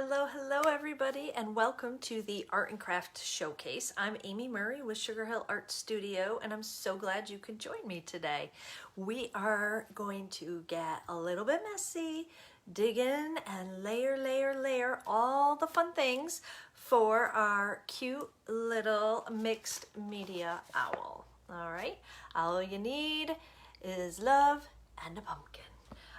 Hello everybody, and welcome to the Art and Craft Showcase. I'm Amy Murray with Sugar Hill Art Studio, and I'm so glad you could join me today. We are going to get a little bit messy, dig in and layer all the fun things for our cute little mixed media owl. All right, all you need is love and a pumpkin.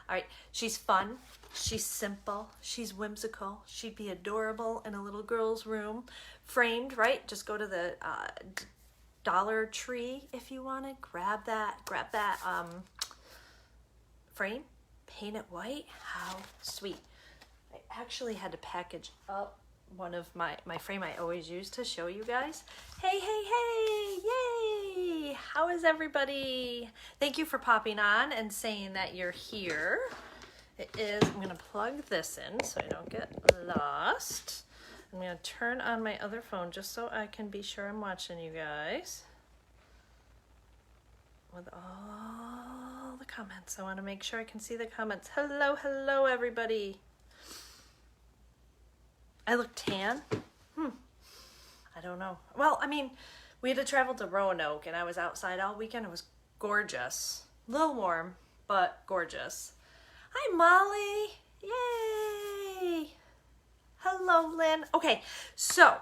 All right, she's fun, she's simple, she's whimsical, she'd be adorable in a little girl's room, framed, right? Just go to the Dollar Tree if you want to, grab that frame, paint it white. How sweet. I actually had to package up one of my frame I always use to show you guys. Hey, yay! How is everybody? Thank you for popping on and saying that you're here. It is, I'm gonna plug this in so I don't get lost. I'm gonna turn on my other phone just so I can be sure I'm watching you guys. With all the comments, I wanna make sure I can see the comments. Hello everybody. I look tan? I don't know. Well, I mean, we had to travel to Roanoke and I was outside all weekend. It was gorgeous. A little warm, but gorgeous. Hi, Molly. Yay. Hello, Lynn. Okay, so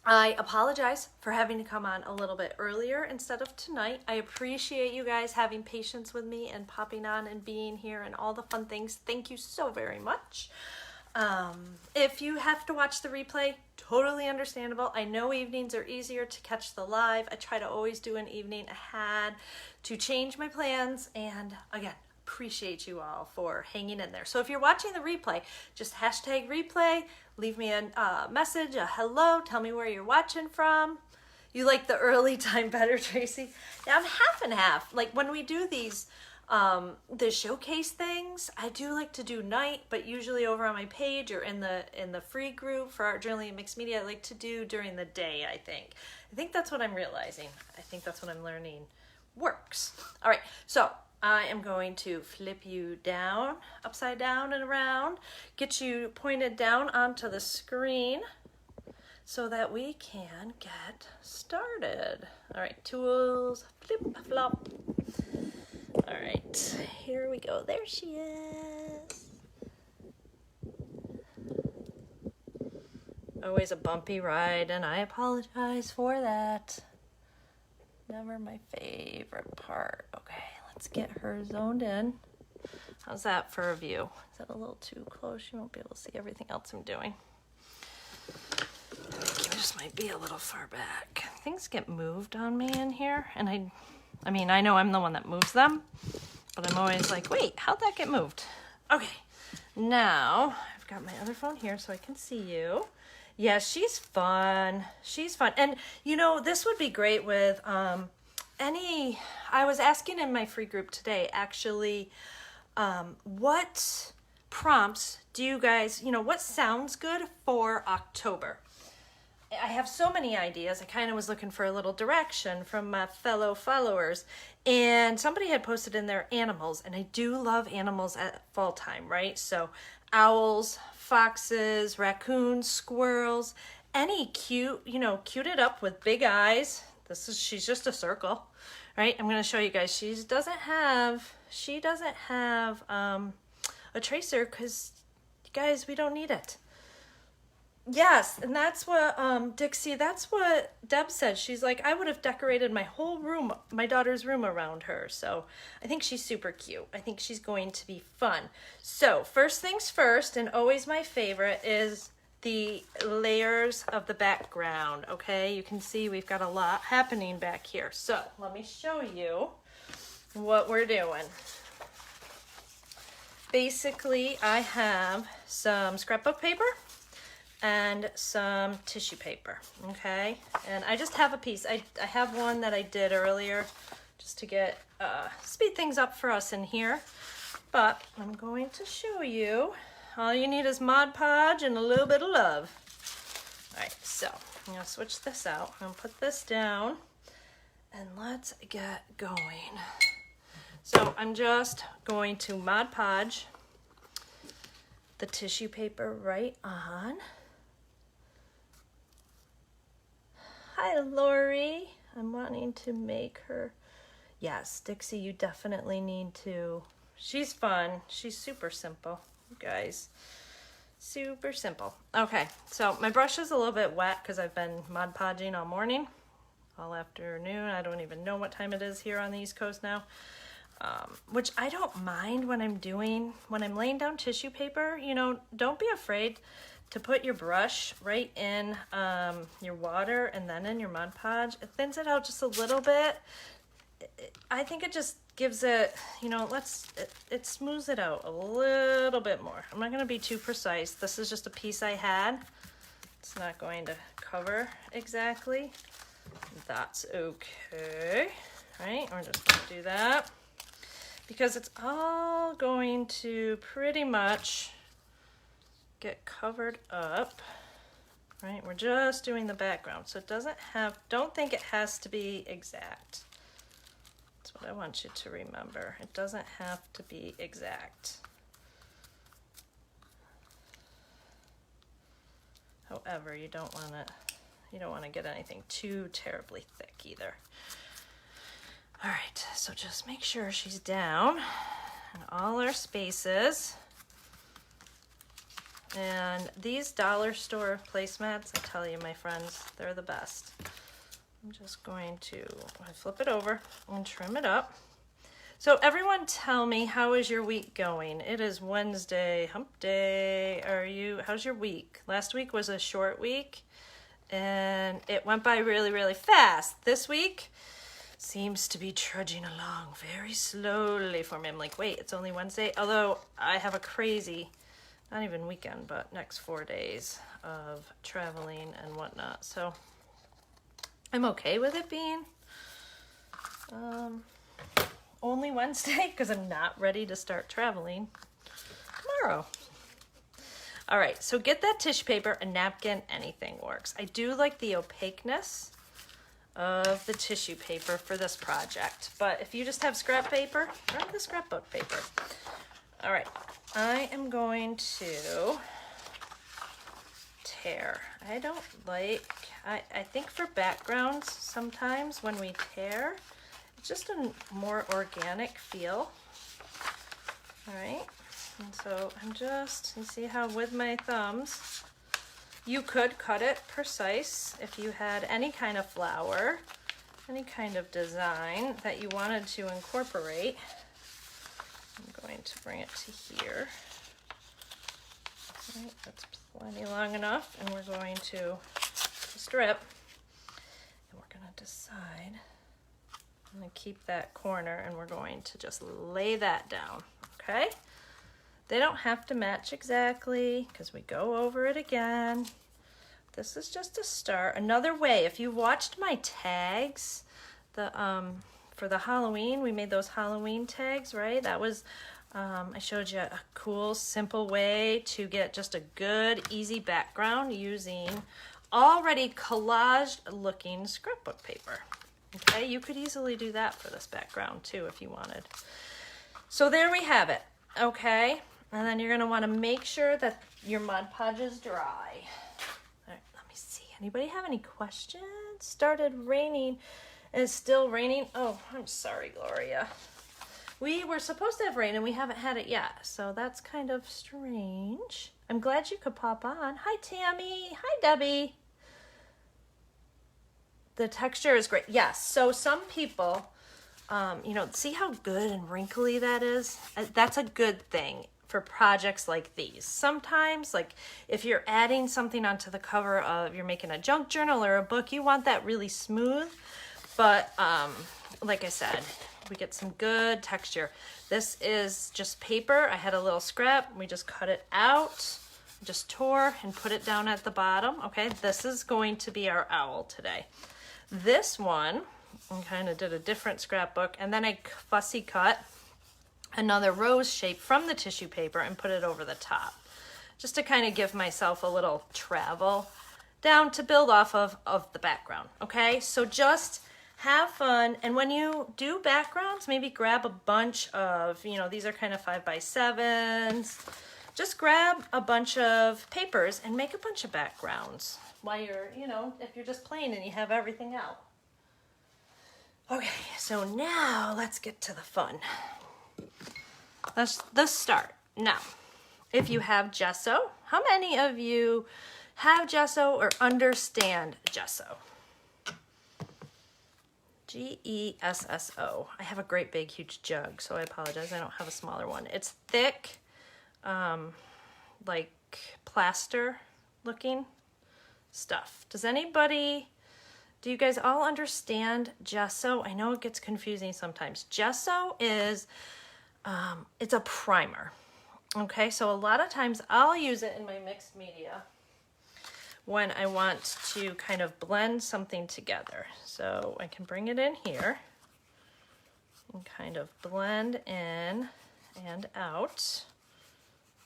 I apologize for having to come on a little bit earlier instead of tonight. I appreciate you guys having patience with me and popping on and being here and all the fun things. Thank you so very much. If you have to watch the replay, totally understandable. I know evenings are easier to catch the live. I try to always do an evening ahead to change my plans, and again, appreciate you all for hanging in there. So if you're watching the replay, just hashtag replay, leave me a message, a hello, tell me where you're watching from. You like the early time better, Tracy? Yeah, I'm half and half. Like when we do these the showcase things, I do like to do night, but usually over on my page or in the free group for Art Journaling and Mixed Media, I like to do during the day. I think that's what I'm realizing. I think that's what I'm learning works. All right, so I am going to flip you down, upside down and around, get you pointed down onto the screen so that we can get started. All right, tools, flip, flop. All right, here we go. There she is. Always a bumpy ride, and I apologize for that. Never my favorite part. Okay, let's get her zoned in. How's that for a view? Is that a little too close? You won't be able to see everything else I'm doing. I think you just might be a little far back. Things get moved on me in here, and I mean, I know I'm the one that moves them, but I'm always like, wait, how'd that get moved? Okay, now I've got my other phone here so I can see you. Yeah, she's fun. She's fun. And, you know, this would be great with I was asking in my free group today, actually, what prompts do you guys, what sounds good for October? I have so many ideas. I kind of was looking for a little direction from my fellow followers, and somebody had posted in there animals, and I do love animals at fall time, right? So owls, foxes, raccoons, squirrels, any cute, cute it up with big eyes. She's just a circle, right? I'm going to show you guys. She doesn't have a tracer because, guys, we don't need it. Yes, and that's what, Dixie, that's what Deb said. She's like, I would have decorated my whole room, my daughter's room around her. So I think she's super cute. I think she's going to be fun. So first things first, and always my favorite, is the layers of the background, okay? You can see we've got a lot happening back here. So let me show you what we're doing. Basically, I have some scrapbook paper and some tissue paper, okay? And I just have a piece. I have one that I did earlier just to get speed things up for us in here. But I'm going to show you. All you need is Mod Podge and a little bit of love. All right, so I'm gonna switch this out. I'm gonna put this down and let's get going. So I'm just going to Mod Podge the tissue paper right on. Hi, Lori. I'm wanting to make her. Yes, Dixie, you definitely need to. She's fun. She's super simple, you guys. Super simple. Okay, so my brush is a little bit wet because I've been Mod Podging all morning, all afternoon. I don't even know what time it is here on the East Coast now. Which I don't mind when I'm laying down tissue paper. You know, don't be afraid to put your brush right in your water and then in your Mod Podge. It thins it out just a little bit. I think it just gives it, you know, it smooths it out a little bit more. I'm not going to be too precise. This is just a piece I had. It's not going to cover exactly. That's okay. All right, we're just going to do that because it's all going to pretty much get covered up. Right, we're just doing the background, so it doesn't have, don't think it has to be exact. That's what I want you to remember. It doesn't have to be exact. However, you don't want to get anything too terribly thick either. All right, so just make sure she's down in all our spaces. And these dollar store placemats, I tell you, my friends, they're the best. I'm just going to flip it over and trim it up. So everyone tell me, how is your week going? It is Wednesday, hump day. How's your week? Last week was a short week and it went by really, really fast. This week seems to be trudging along very slowly for me. I'm like, wait, it's only Wednesday? Although I have a crazy, not even weekend, but next 4 days of traveling and whatnot. So I'm okay with it being only Wednesday because I'm not ready to start traveling tomorrow. All right, so get that tissue paper, a napkin, anything works. I do like the opaqueness of the tissue paper for this project, but if you just have scrap paper, grab the scrapbook paper. All right, I am going to tear. I don't like, I think for backgrounds, sometimes when we tear, it's just a more organic feel. All right, and so I'm just, you see how with my thumbs, you could cut it precise if you had any kind of flower, any kind of design that you wanted to incorporate. I'm going to bring it to here. All right, that's plenty long enough, and we're going to strip, and we're going to decide. I'm going to keep that corner, and we're going to just lay that down, okay? They don't have to match exactly, because we go over it again. This is just a start. Another way, if you watched my tags, for the Halloween, we made those Halloween tags, right? That was, I showed you a cool, simple way to get just a good, easy background using already collaged looking scrapbook paper. Okay, you could easily do that for this background too if you wanted. So there we have it, okay? And then you're gonna wanna make sure that your Mod Podge is dry. All right, let me see, anybody have any questions? Started raining. It's still raining. Oh, I'm sorry, Gloria. We were supposed to have rain and we haven't had it yet, so that's kind of strange. I'm glad you could pop on. Hi, Tammy. Hi, Debbie. The texture is great. Yes, so some people, you know, see how good and wrinkly that is? That's a good thing for projects like these. Sometimes, like if you're adding something onto the cover of, you're making a junk journal or a book, you want that really smooth. But like I said, we get some good texture. This is just paper. I had a little scrap. We just cut it out, just tore and put it down at the bottom. Okay, this is going to be our owl today. This one, I kind of did a different scrapbook, and then I fussy cut another rose shape from the tissue paper and put it over the top, just to kind of give myself a little travel down to build off of the background. Okay, so just have fun, and when you do backgrounds, maybe grab a bunch of, you know, these are kind of 5x7s, just grab a bunch of papers and make a bunch of backgrounds while you're, you know, if you're just playing and you have everything out. Okay, so now let's get to the fun. Let's start. Now, if you have gesso, how many of you have gesso or understand gesso? Gesso. I have a great big huge jug, so I apologize. I don't have a smaller one. It's thick, like plaster looking stuff. Do you guys all understand gesso? I know it gets confusing sometimes. Gesso is, it's a primer. Okay, so a lot of times I'll use it in my mixed media when I want to kind of blend something together. So I can bring it in here and kind of blend in and out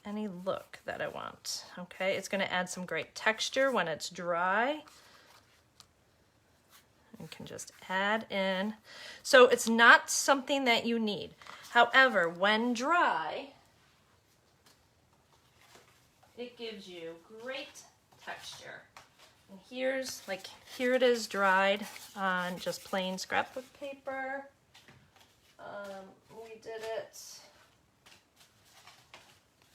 any look that I want. Okay, it's going to add some great texture when it's dry. You can just add in. So it's not something that you need. However, when dry, it gives you great texture. And here it is dried on just plain scrapbook paper.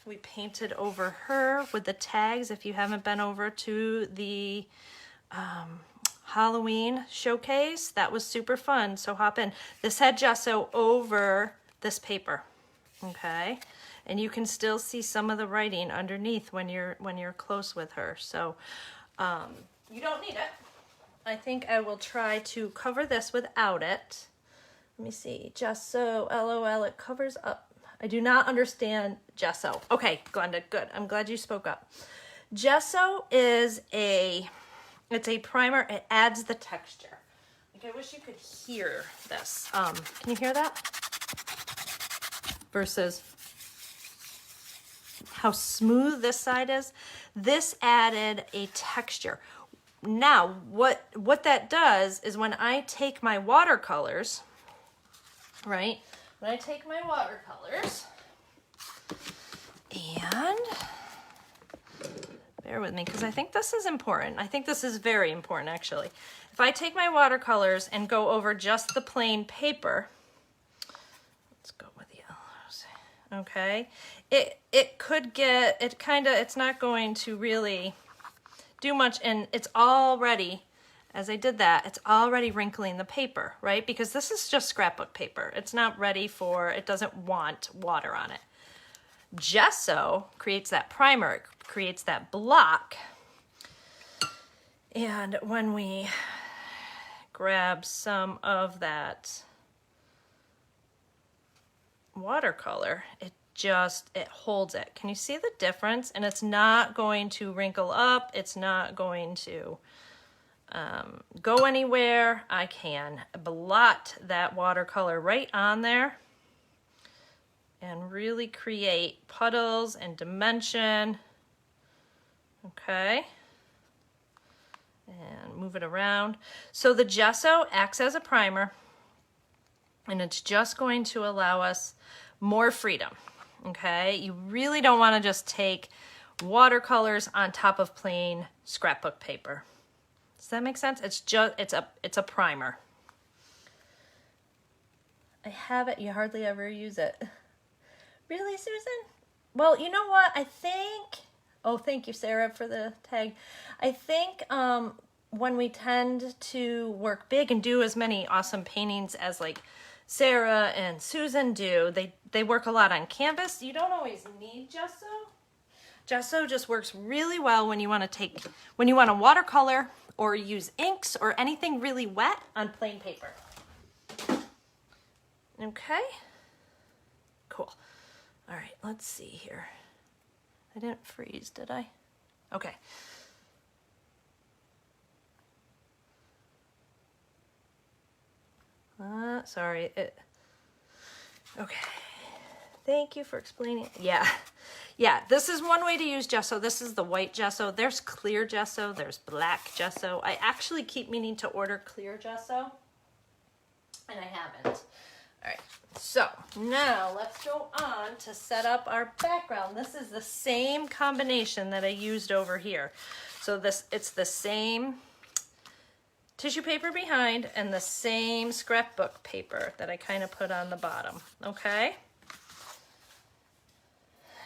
We painted over her with the tags. If you haven't been over to the Halloween showcase, that was super fun, so hop in. This had gesso over this paper, okay? And you can still see some of the writing underneath when you're close with her. So you don't need it. I think I will try to cover this without it. Let me see. Gesso, LOL, it covers up. I do not understand gesso. Okay, Glenda, good. I'm glad you spoke up. Gesso is it's a primer. It adds the texture. Like, I wish you could hear this. Can you hear that? Versus how smooth this side is. This added a texture. Now, what that does is when I take my watercolors, right? When I take my watercolors, and bear with me because I think this is important. I think this is very important, actually. If I take my watercolors and go over just the plain paper, let's go with yellows, okay? It could get, it's not going to really do much, and it's already, as I did that, it's already wrinkling the paper, right? Because this is just scrapbook paper. It's not ready for, it doesn't want water on it. Gesso creates that primer, it creates that block. And when we grab some of that watercolor, it holds it. Can you see the difference? And it's not going to wrinkle up. It's not going to go anywhere. I can blot that watercolor right on there and really create puddles and dimension. Okay. And move it around. So the gesso acts as a primer, and it's just going to allow us more freedom. Okay, you really don't want to just take watercolors on top of plain scrapbook paper. Does that make sense? It's a primer. I have it. You hardly ever use it. Really, Susan? Well, you know what? I think. Oh, thank you, Sarah, for the tag. I think when we tend to work big and do as many awesome paintings as like Sarah and Susan do, they work a lot on canvas. You don't always need gesso. Gesso just works really well when you want to watercolor or use inks or anything really wet on plain paper. Okay, cool. All right, let's see here. I didn't freeze, did I? Okay. Sorry. Okay. Thank you for explaining. Yeah. This is one way to use gesso. This is the white gesso. There's clear gesso. There's black gesso. I actually keep meaning to order clear gesso, and I haven't. All right, so now let's go on to set up our background. This is the same combination that I used over here. So it's the same tissue paper behind and the same scrapbook paper that I kind of put on the bottom, okay?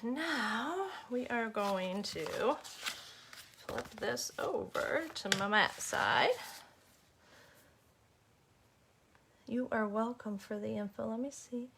Now we are going to flip this over to my mat side. You are welcome for the info. Let me see.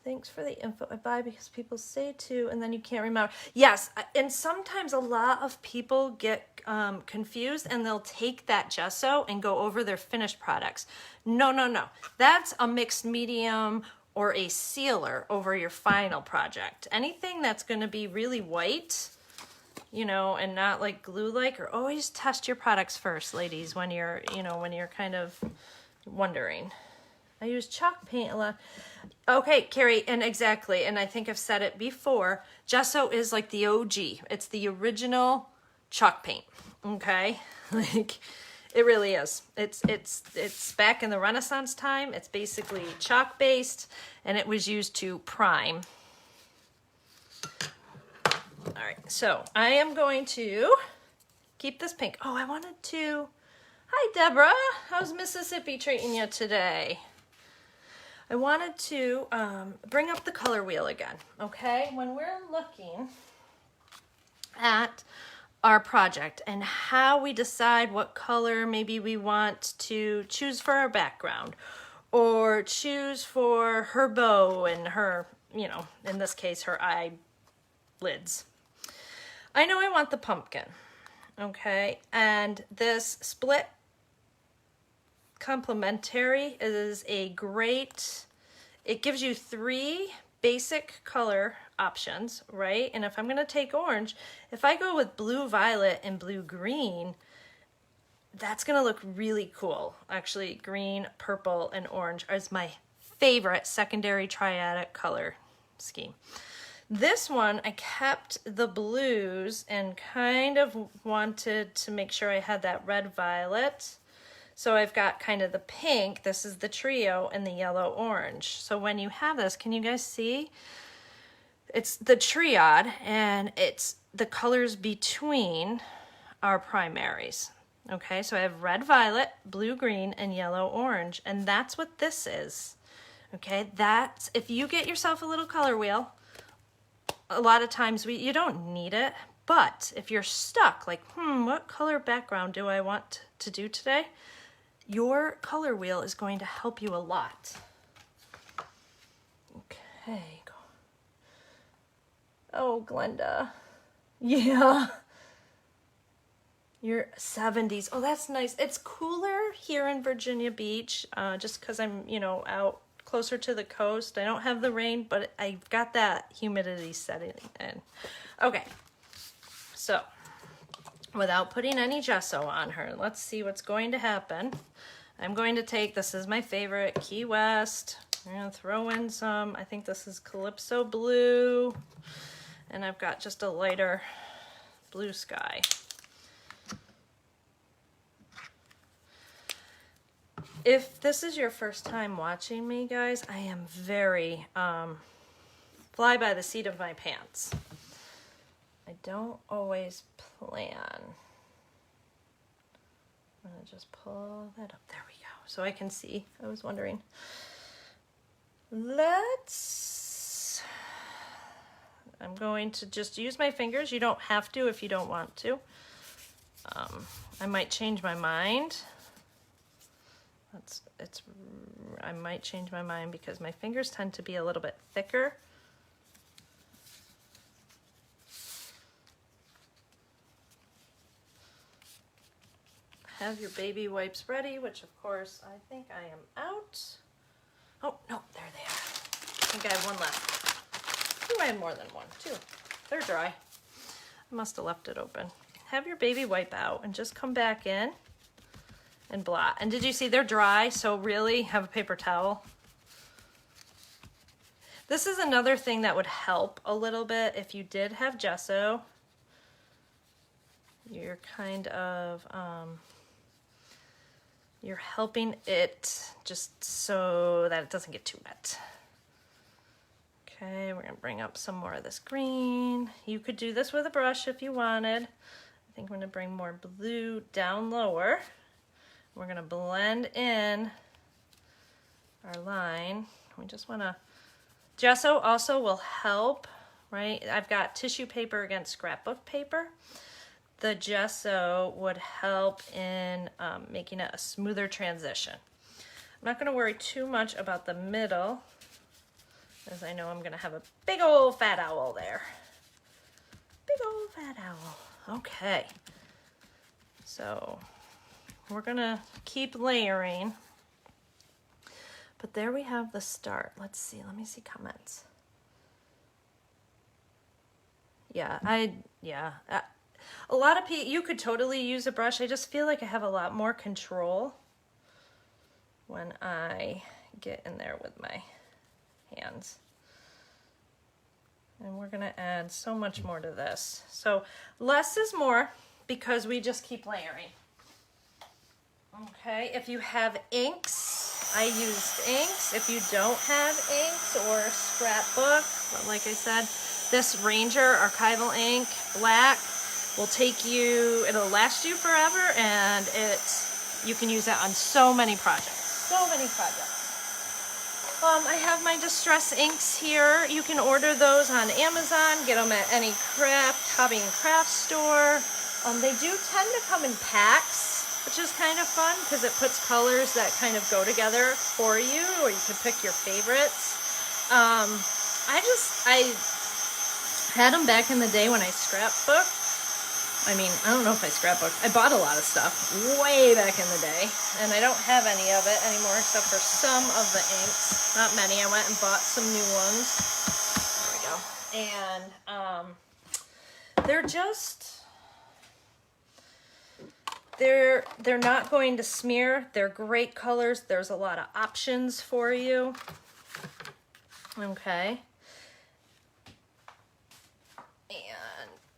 Thanks for the info. I buy because people say to, and then you can't remember. Yes, and sometimes a lot of people get confused and they'll take that gesso and go over their finished products. No, no, no. That's a mixed medium or a sealer over your final project. Anything that's going to be really white, you know, and not like glue-like, or always test your products first, ladies, when you're, you know, when you're kind of wondering. I use chalk paint a lot. Okay, Carrie, and exactly, and I think I've said it before, gesso is like the OG. It's the original chalk paint, okay? Like, it really is. It's back in the Renaissance time. It's basically chalk-based, and it was used to prime. All right, so I am going to keep this pink. Oh, I wanted to... Hi, Deborah. How's Mississippi treating you today? I wanted to bring up the color wheel again, okay? When we're looking at our project and how we decide what color maybe we want to choose for our background, or choose for her bow and her, you know, in this case, her eyelids. I know I want the pumpkin, okay? And this split Complementary is a great, it gives you 3 basic color options, right? And if I'm gonna take orange, if I go with blue violet and blue green, that's gonna look really cool. Actually, green, purple, and orange is my favorite secondary triadic color scheme. This one, I kept the blues and kind of wanted to make sure I had that red violet. So I've got kind of the pink, this is the trio, and the yellow orange. So when you have this, can you guys see? It's the triad, and it's the colors between our primaries. Okay, so I have red violet, blue green, and yellow orange, and that's what this is. Okay, that's, if you get yourself a little color wheel, a lot of times you don't need it, but if you're stuck, like, what color background do I want to do today? Your color wheel is going to help you a lot. Okay. Oh, Glenda. Yeah. You're 70s. Oh, that's nice. It's cooler here in Virginia Beach, just because I'm, you know, out closer to the coast. I don't have the rain, but I've got that humidity setting in. Okay. So, without putting any gesso on her, let's see what's going to happen. I'm going to take, this is my favorite, Key West. I'm going to throw in some, I think this is Calypso Blue. And I've got just a lighter blue sky. If this is your first time watching me, guys, I am very fly by the seat of my pants. I don't always plan. I'm gonna just pull that up. There we go. So I can see. I was wondering. I'm going to just use my fingers. You don't have to if you don't want to. I might change my mind. I might change my mind because my fingers tend to be a little bit thicker. Have your baby wipes ready, which of course I think I am out. Oh, no, there they are. I think I have one left. Ooh, I have more than one, too. They're dry. I must have left it open. Have your baby wipe out and just come back in and blot. And did you see they're dry? So really have a paper towel. This is another thing that would help a little bit if you did have gesso. You're kind of you're helping it just so that it doesn't get too wet. Okay, we're gonna bring up some more of this green. You could do this with a brush if you wanted. I think I'm gonna bring more blue down lower. We're gonna blend in our line. We just wanna, gesso also will help, right? I've got tissue paper against scrapbook paper. The gesso would help in making it a smoother transition. I'm not gonna worry too much about the middle, as I know I'm gonna have a big old fat owl there. Big old fat owl. Okay. So we're gonna keep layering. But there we have the start. Let's see, let me see comments. Yeah, a lot of people, you could totally use a brush. I just feel like I have a lot more control when I get in there with my hands. And we're gonna add so much more to this. So less is more because we just keep layering. Okay, if you have inks, I used inks. If you don't have inks or a scrapbook, like I said, this Ranger archival ink, black, will take you, it'll last you forever, and you can use it on so many projects. So many projects. I have my distress inks here. You can order those on Amazon, get them at any hobby and craft store. They do tend to come in packs, which is kind of fun because it puts colors that kind of go together for you, or you can pick your favorites. I had them back in the day when I scrapbooked. I mean, I don't know if I scrapbooked. I bought a lot of stuff way back in the day, and I don't have any of it anymore except for some of the inks. Not many. I went and bought some new ones. There we go. And they're just, they're not going to smear. They're great colors. There's a lot of options for you. Okay.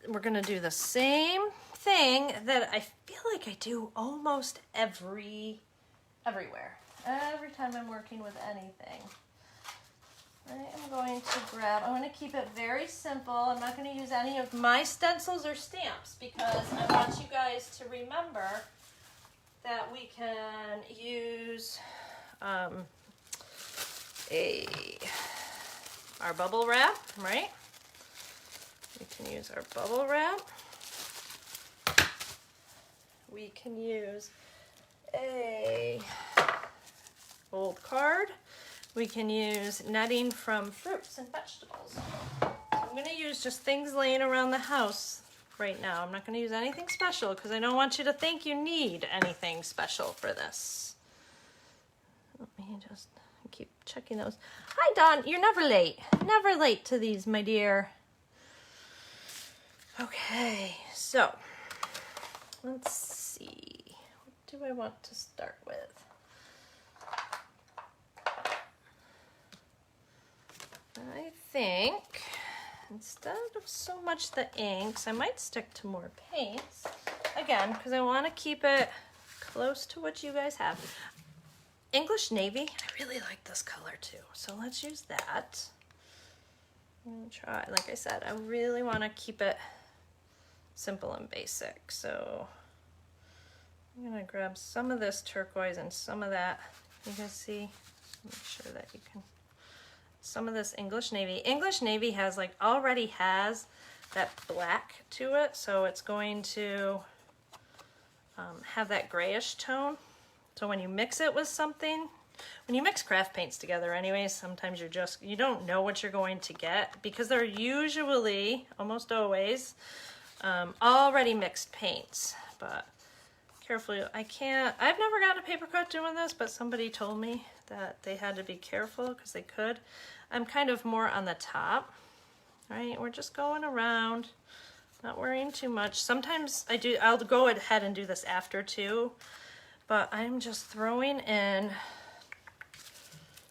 We're gonna do the same thing that I feel like I do almost everywhere. Every time I'm working with anything. Right, I'm going to keep it very simple. I'm not gonna use any of my stencils or stamps because I want you guys to remember that we can use our bubble wrap, right? We can use our bubble wrap. We can use a old card. We can use netting from fruits and vegetables. So I'm going to use just things laying around the house right now. I'm not going to use anything special because I don't want you to think you need anything special for this. Let me just keep checking those. Hi, Dawn. You're never late. Never late to these, my dear. Okay, so let's see. What do I want to start with? I think instead of so much the inks, I might stick to more paints. Again, because I want to keep it close to what you guys have. English Navy, I really like this color too. So let's use that. I'm gonna try, like I said, I really want to keep it simple and basic. So I'm gonna grab some of this turquoise and some of that. You can see, make sure that you can, some of this English Navy. English Navy has already has that black to it, so it's going to have that grayish tone. So when you mix it with something, when you mix craft paints together anyways, sometimes you don't know what you're going to get because they're usually, almost always, already mixed paints. But carefully, I've never gotten a paper cut doing this, but somebody told me that they had to be careful because they could. I'm kind of more on the top, right? We're just going around, not worrying too much. Sometimes I'll go ahead and do this after too, but I'm just throwing in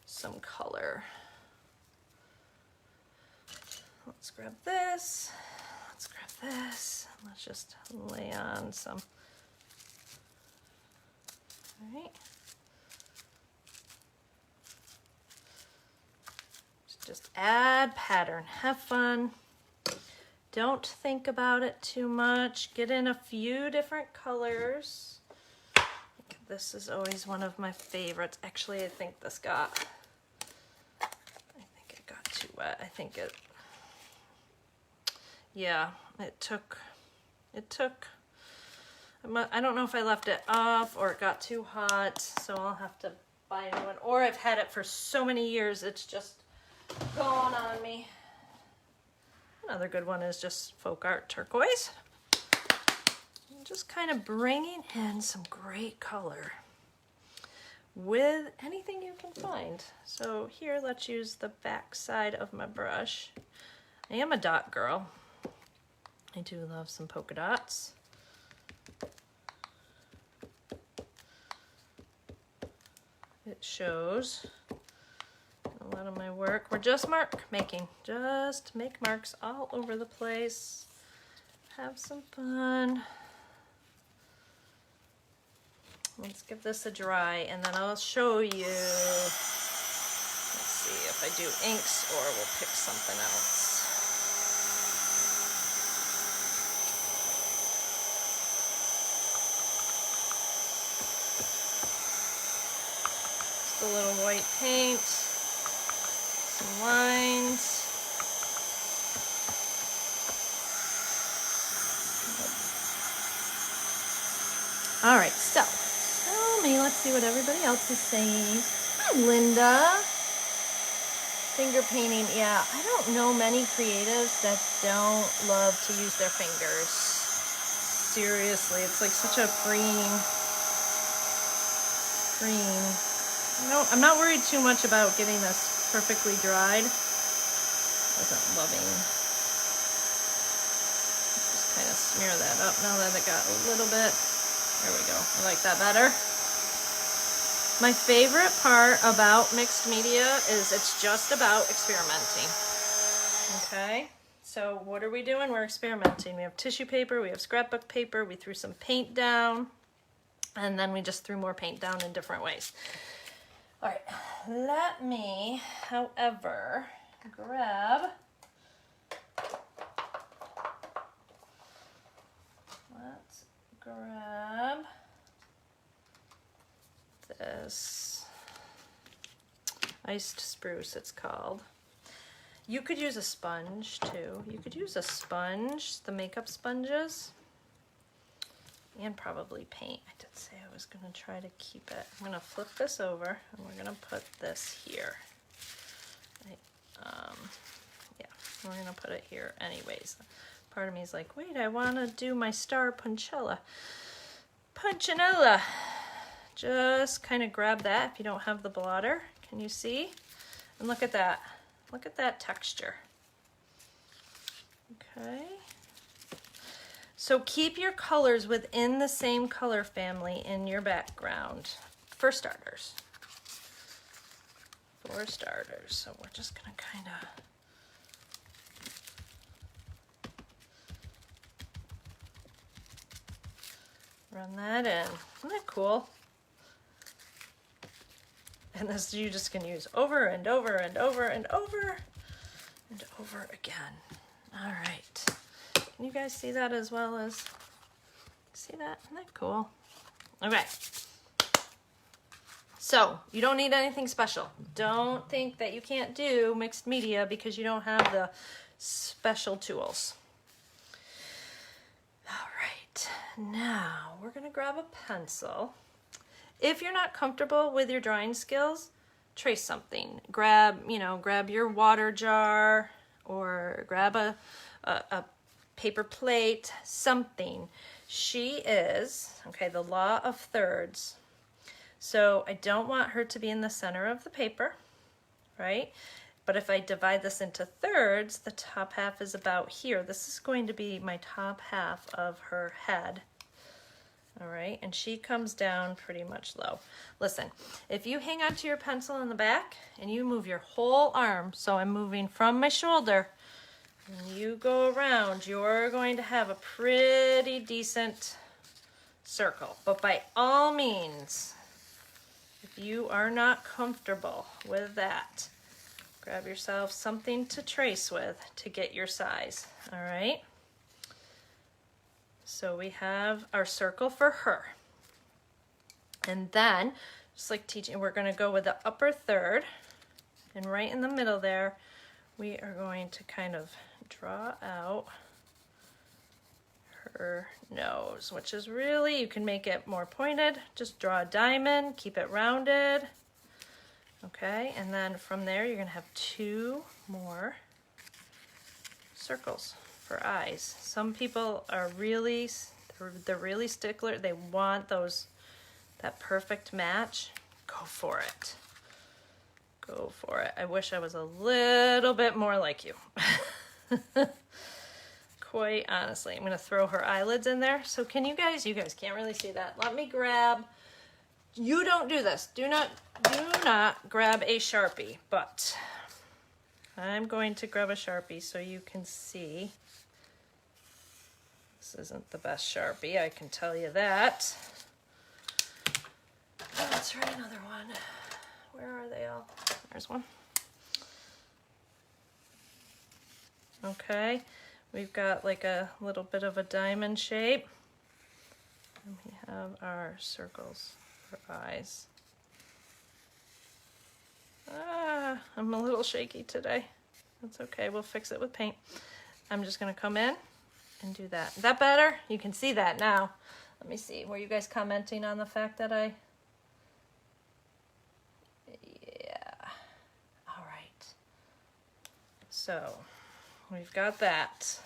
some color. Let's grab this. Let's grab this. Let's just lay on some All right. Just add pattern, have fun. Don't think about it too much. Get in a few different colors. This is always one of my favorites. Actually, I think it got too wet. Yeah, it took, I don't know if I left it up or it got too hot, so I'll have to buy a new one. Or I've had it for so many years, it's just gone on me. Another good one is just Folk Art Turquoise. Just kind of bringing in some great color with anything you can find. So here, let's use the back side of my brush. I am a dot girl. I do love some polka dots. It shows a lot of my work. We're just mark making. Just make marks all over the place. Have some fun. Let's give this a dry and then I'll show you. Let's see if I do inks or we'll pick something else. Just a little white paint, some lines. All right, so let's see what everybody else is saying. Hi, Linda. Finger painting, yeah. I don't know many creatives that don't love to use their fingers. Seriously, it's like such a freeing. I'm not worried too much about getting this perfectly dried. Wasn't loving. Just kind of smear that up now that it got a little bit. There we go. I like that better. My favorite part about mixed media is it's just about experimenting. Okay, so what are we doing? We're experimenting. We have tissue paper, we have scrapbook paper, we threw some paint down, and then we just threw more paint down in different ways. All right, let me, however, grab, this iced spruce, it's called. You could use a sponge too. You could use a sponge, the makeup sponges, and probably paint. I did say I was gonna try to keep it. I'm gonna flip this over and we're gonna put this here. Yeah, we're gonna put it here anyways. Part of me is like, wait, I wanna do my star punchinella. Just kind of grab that if you don't have the blotter. Can you see? And look at that. Look at that texture. Okay. So keep your colors within the same color family in your background for starters. So we're just gonna kind of run that in. Isn't that cool? And this you just can use over and over and over and over and over again. All right. Can you guys see that as well as, see that? Isn't that cool? Okay. So you don't need anything special. Don't think that you can't do mixed media because you don't have the special tools. All right. Now we're gonna grab a pencil. If you're not comfortable with your drawing skills, trace something. Grab your water jar or grab a paper plate, something. She is, okay, the law of thirds. So I don't want her to be in the center of the paper, right? But if I divide this into thirds, the top half is about here. This is going to be my top half of her head. All right, and she comes down pretty much low. Listen, if you hang onto your pencil in the back and you move your whole arm, so I'm moving from my shoulder, and you go around, you're going to have a pretty decent circle. But by all means, If you are not comfortable with that, grab yourself something to trace with to get your size, all right? So we have our circle for her. And then, just like teaching, we're gonna go with the upper third, and right in the middle there, we are going to kind of draw out her nose, which is really, you can make it more pointed. Just draw a diamond, keep it rounded. Okay, and then from there, you're gonna have 2 more circles for eyes. Some people are really, they're really stickler. They want that perfect match. Go for it. Go for it. I wish I was a little bit more like you. Quite honestly. I'm gonna throw her eyelids in there. So can you guys can't really see that. Let me grab, you don't do this. Do not grab a Sharpie, but I'm going to grab a Sharpie so you can see. This isn't the best Sharpie, I can tell you that. Oh, let's try another one. Where are they all? There's one. Okay, we've got like a little bit of a diamond shape. And we have our circles for eyes. I'm a little shaky today. That's okay, we'll fix it with paint. I'm just gonna come in and do that. Is that better? You can see that now. Let me see, were you guys commenting on the fact that So we've got that.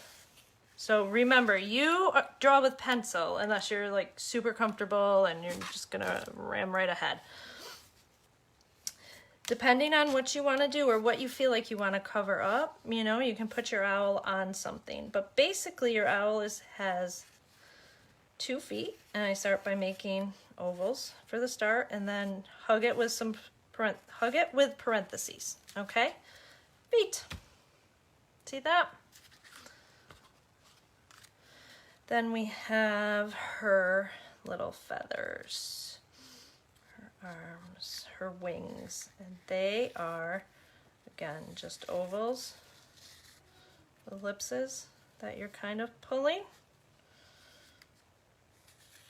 So remember, you draw with pencil unless you're like super comfortable and you're just gonna ram right ahead. Depending on what you want to do or what you feel like you want to cover up, you know, you can put your owl on something. But basically your owl has 2 feet, and I start by making ovals for the start and then hug it with parentheses, okay? Feet. See that? Then we have her little feathers, her arms, her wings, and they are, again, just ovals, ellipses that you're kind of pulling.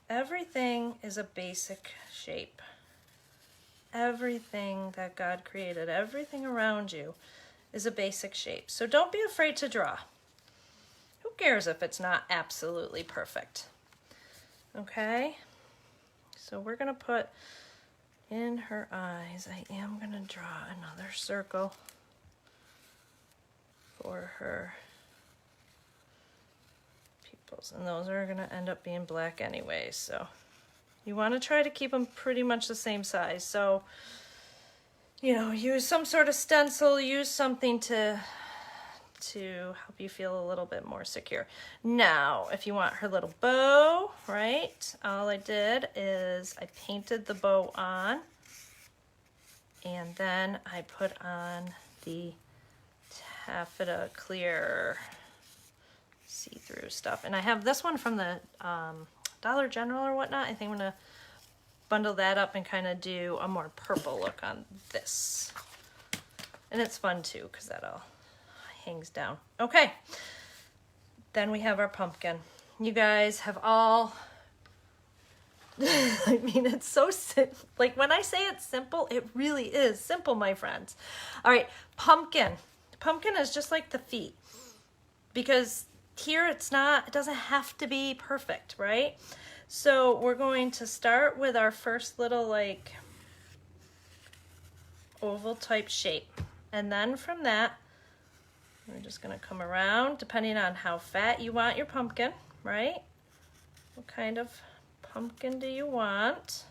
Everything is a basic shape. Everything that God created, everything around you is a basic shape. So don't be afraid to draw. Who cares if it's not absolutely perfect? Okay? So we're gonna put in her eyes, I am gonna draw another circle for her pupils. And those are gonna end up being black anyway. So you wanna try to keep them pretty much the same size. So, you know, use some sort of stencil, use something to help you feel a little bit more secure. Now, if you want her little bow, right, all I did is I painted the bow on, and then I put on the taffeta clear see-through stuff. And I have this one from the Dollar General or whatnot. I think I'm gonna bundle that up and kind of do a more purple look on this. And it's fun too, because that all hangs down. Okay, then we have our pumpkin. You guys have all, I mean, it's so simple. Like when I say it's simple, it really is simple, my friends. All right, pumpkin. Pumpkin is just like the feet, because here it doesn't have to be perfect, right? So we're going to start with our first little like oval type shape. And then from that, we're just gonna come around depending on how fat you want your pumpkin, right? What kind of pumpkin do you want?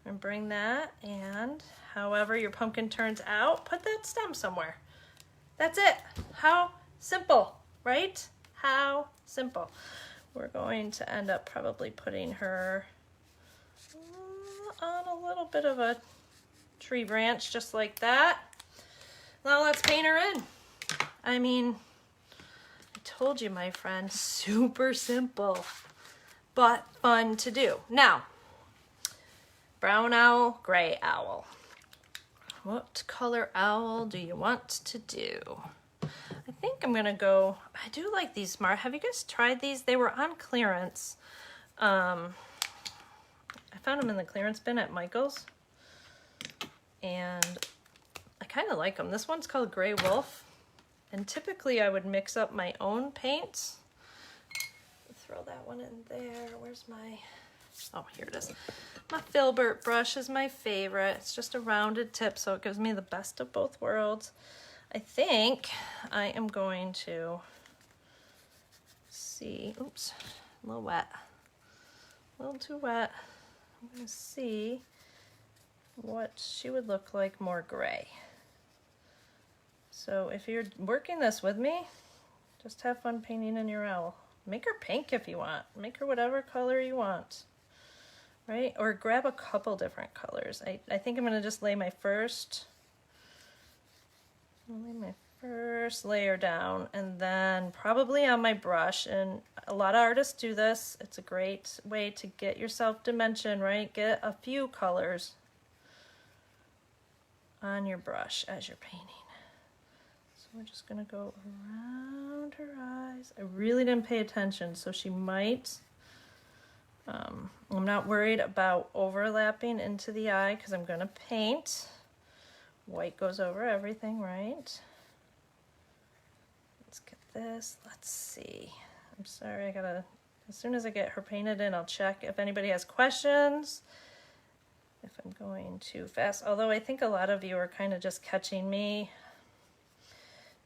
And bring that, and however your pumpkin turns out, put that stem somewhere. That's it. How simple, right? How simple. We're going to end up probably putting her on a little bit of a tree branch, just like that. Now let's paint her in. I mean, I told you, my friend, super simple, but fun to do. Now, Brown owl, gray owl. What color owl do you want to do? I think I'm gonna go, I do like these smart. Have you guys tried these? They were on clearance. I found them in the clearance bin at Michael's. And I kind of like them. This one's called Gray Wolf. And typically I would mix up my own paints. Throw that one in there. Where's my, oh, here it is. My Filbert brush is my favorite. It's just a rounded tip, so it gives me the best of both worlds. I think I am going to see, oops, a little wet. A little too wet. I'm gonna see what she would look like more gray. So if you're working this with me, just have fun painting in your owl. Make her pink if you want. Make her whatever color you want, right? Or grab a couple different colors. I think I'm gonna just lay my first layer down, and then probably on my brush, and a lot of artists do this. It's a great way to get yourself dimension, right? Get a few colors on your brush as you're painting. So we're just gonna go around her eyes. I really didn't pay attention, so she might, I'm not worried about overlapping into the eye because I'm gonna paint. White goes over everything, right? Let's get this, let's see. I'm sorry, I gotta, as soon as I get her painted in, I'll check if anybody has questions. If I'm going too fast, although I think a lot of you are kind of just catching me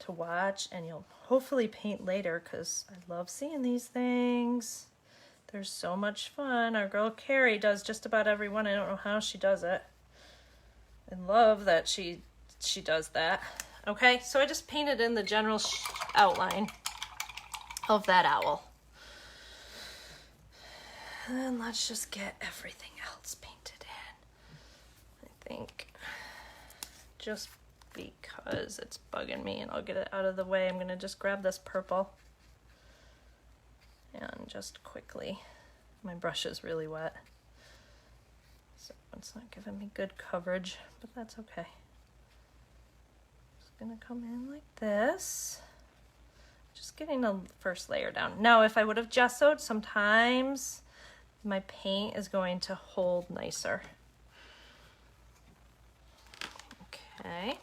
to watch, and you'll hopefully paint later because I love seeing these things. They're so much fun. Our girl Carrie does just about every one. I don't know how she does it. I love that she does that. Okay, so I just painted in the general outline of that owl. And then let's just get everything else painted in. I think just because it's bugging me and I'll get it out of the way, I'm gonna just grab this purple and just quickly, my brush is really wet, so it's not giving me good coverage, but that's okay. Just gonna come in like this, just getting the first layer down. Now if I would have gessoed, sometimes my paint is going to hold nicer. Okay.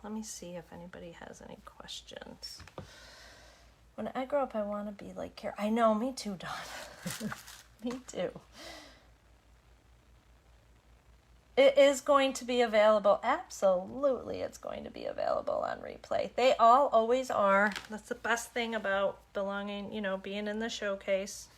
Let me see if anybody has any questions. When I grow up, I want to be like Carrie. I know, me too, Dawn. Me too. It is going to be available. Absolutely, it's going to be available on replay. They all always are. That's the best thing about belonging, you know, being in the showcase.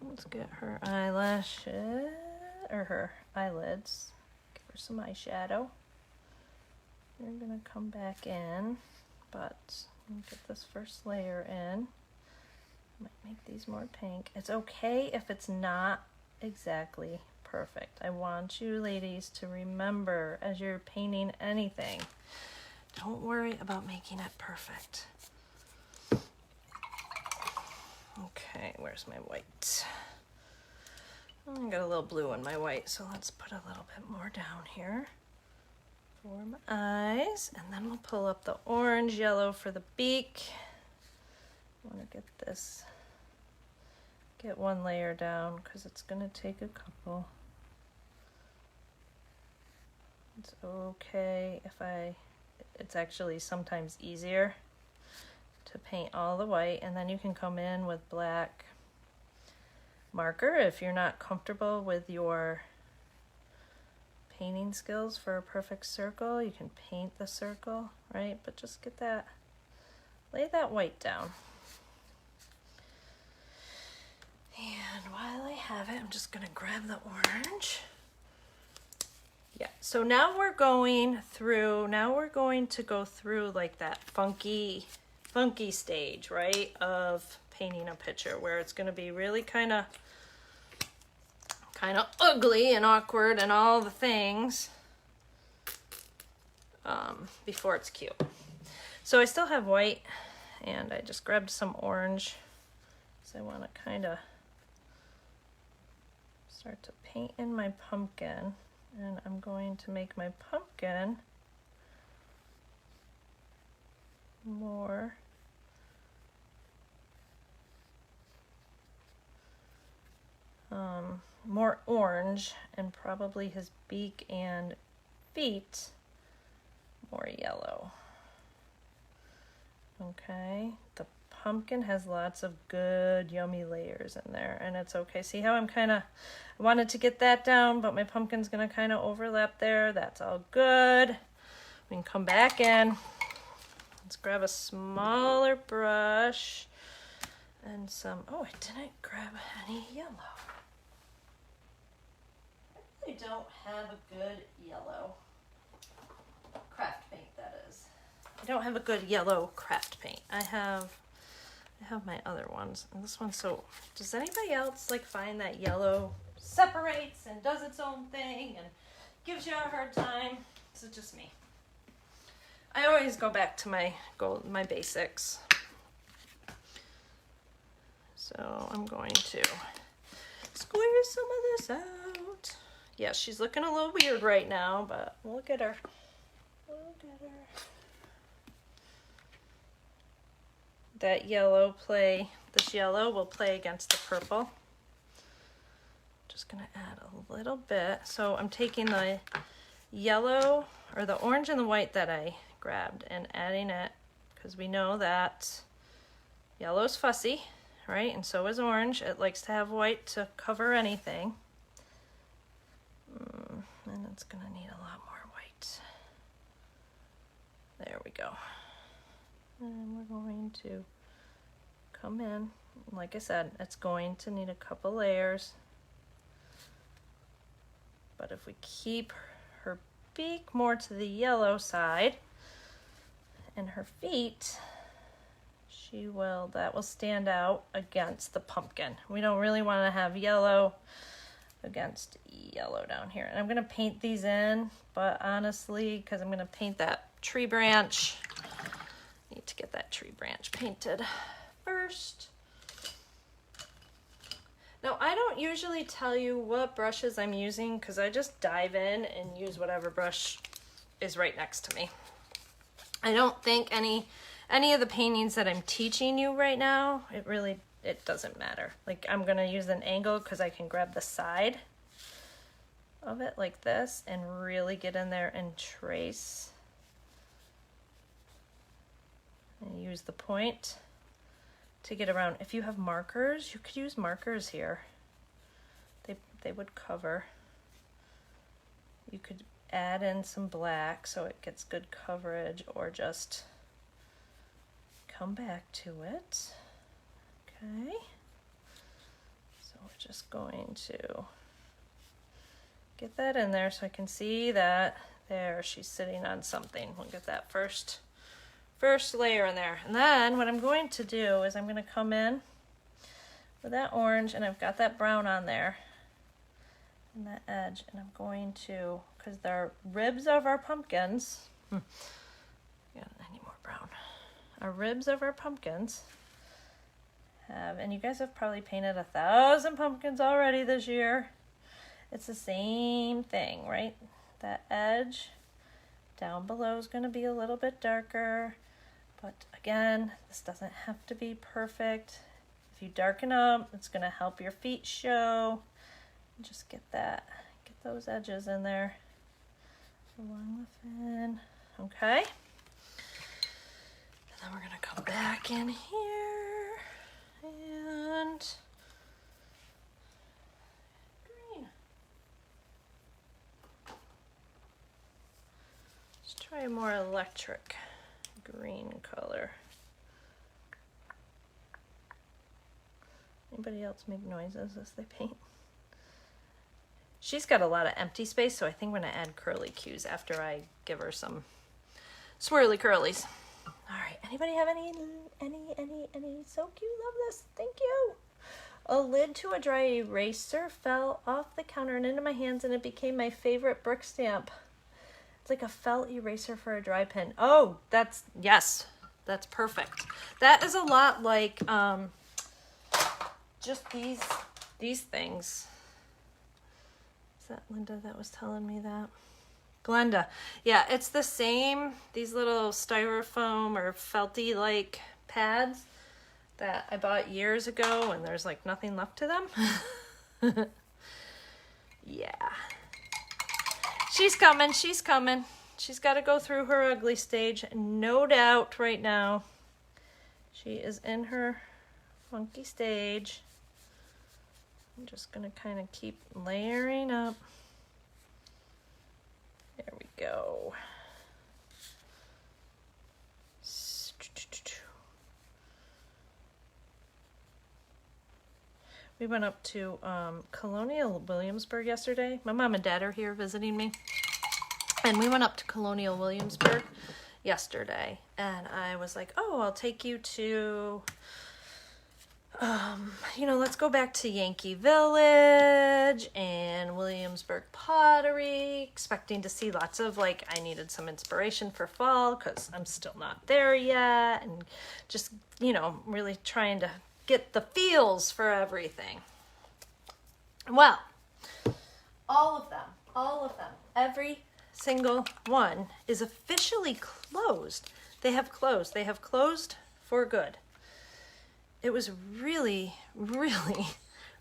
Let's get her eyelashes, or her eyelids. Give her some eyeshadow. We're gonna come back in, but get this first layer in. Might make these more pink. It's okay if it's not exactly perfect. I want you ladies to remember as you're painting anything, don't worry about making it perfect. Okay, where's my white? I got a little blue in my white, so let's put a little bit more down here for my eyes, and then we'll pull up the orange yellow for the beak. I want to get this, get one layer down because it's going to take a couple. It's okay if it's actually sometimes easier to paint all the white, and then you can come in with black marker if you're not comfortable with your painting skills for a perfect circle. You can paint the circle, right? But just get that, lay that white down. And while I have it, I'm just gonna grab the orange. Yeah, so now we're going to go through like that funky stage, right, of painting a picture where it's going to be really kind of kind of ugly and awkward and all the things before it's cute. So I still have white, and I just grabbed some orange. So I want to kind of start to paint in my pumpkin, and I'm going to make my pumpkin more more orange, and probably his beak and feet more yellow. Okay, the pumpkin has lots of good yummy layers in there, and it's okay. See how I'm kind of, I wanted to get that down, but my pumpkin's gonna kind of overlap there. That's all good. We can come back in. Let's grab a smaller brush and some, oh, I didn't grab any yellow. I really don't have a good yellow craft paint, that is. I don't have a good yellow craft paint. I have my other ones, and this one's so, does anybody else like find that yellow separates and does its own thing and gives you a hard time? Is it just me? I always go back to my basics. So I'm going to squeeze some of this out. Yeah, she's looking a little weird right now, but look at her. Look at her. That yellow this yellow will play against the purple. Just gonna add a little bit. So I'm taking the yellow, or the orange and the white that I grabbed, and adding it, because we know that yellow's fussy, right? And so is orange. It likes to have white to cover anything. And it's gonna need a lot more white. There we go. And we're going to come in. Like I said, it's going to need a couple layers. But if we keep her beak more to the yellow side and her feet, that will stand out against the pumpkin. We don't really want to have yellow against yellow down here. And I'm going to paint these in, but honestly, because I'm going to paint that tree branch, I need to get that tree branch painted first. Now, I don't usually tell you what brushes I'm using, because I just dive in and use whatever brush is right next to me. I don't think any of the paintings that I'm teaching you right now, it doesn't matter. Like, I'm gonna use an angle because I can grab the side of it like this and really get in there and trace. And use the point to get around. If you have markers, you could use markers here. They would cover. You could add in some black so it gets good coverage, or just come back to it. Okay. So we're just going to get that in there so I can see that there she's sitting on something. We'll get that first layer in there. And then what I'm going to do is I'm going to come in with that orange, and I've got that brown on there and that edge, and I'm going to, because they're ribs of our pumpkins. Yeah, I need more brown. Our ribs of our pumpkins have, and you guys have probably painted 1,000 pumpkins already this year. It's the same thing, right? That edge down below is going to be a little bit darker, but again, this doesn't have to be perfect. If you darken up, it's going to help your feet show. Just get those edges in there along the fin. Okay. And then we're going to come back in here and green. Let's try a more electric green color. Anybody else make noises as they paint? She's got a lot of empty space, so I think I'm going to add curly cues after I give her some swirly curlies. All right, anybody have any so cute? Love this. Thank you. A lid to a dry eraser fell off the counter and into my hands, and it became my favorite brick stamp. It's like a felt eraser for a dry pen. Oh, yes, that's perfect. That is a lot like just these things. Is that Linda that was telling me that? Glenda. Yeah, it's the same, these little styrofoam or felty like pads that I bought years ago, and there's like nothing left to them. Yeah. She's coming. She's got to go through her ugly stage, no doubt, right now. She is in her funky stage. I'm just going to kind of keep layering up. There we go. We went up to Colonial Williamsburg yesterday. My mom and dad are here visiting me. And we went up to Colonial Williamsburg yesterday. And I was like, oh, I'll take you to, let's go back to Yankee Village and Williamsburg Pottery. Expecting to see lots of, I needed some inspiration for fall because I'm still not there yet. And just, really trying to get the feels for everything. Well, all of them, every single one is officially closed. They have closed for good. It was really, really,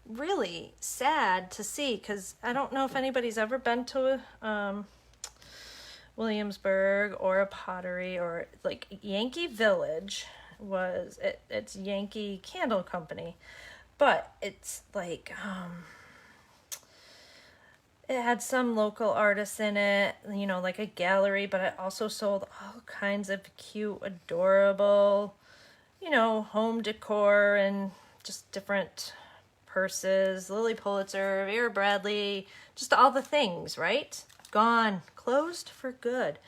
really sad to see, because I don't know if anybody's ever been to Williamsburg or a pottery, or Yankee Village it's Yankee Candle Company, but it's it had some local artists in it, like a gallery, but it also sold all kinds of cute, adorable, home decor and just different purses. Lily Pulitzer, Vera Bradley, just all the things, right? Gone, closed for good.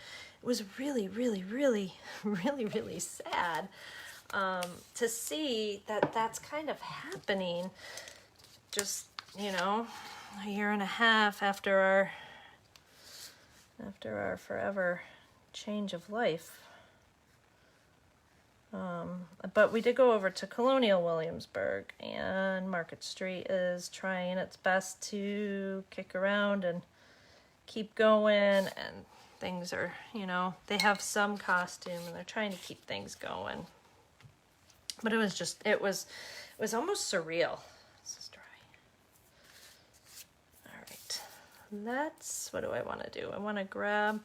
It was really, really, really, really, really sad to see that that's kind of happening just, a year and a half after our forever change of life. But we did go over to Colonial Williamsburg, and Market Street is trying its best to kick around and keep going, and things are, they have some costume and they're trying to keep things going. But it was almost surreal. This is dry. All right. What do I want to do? I want to grab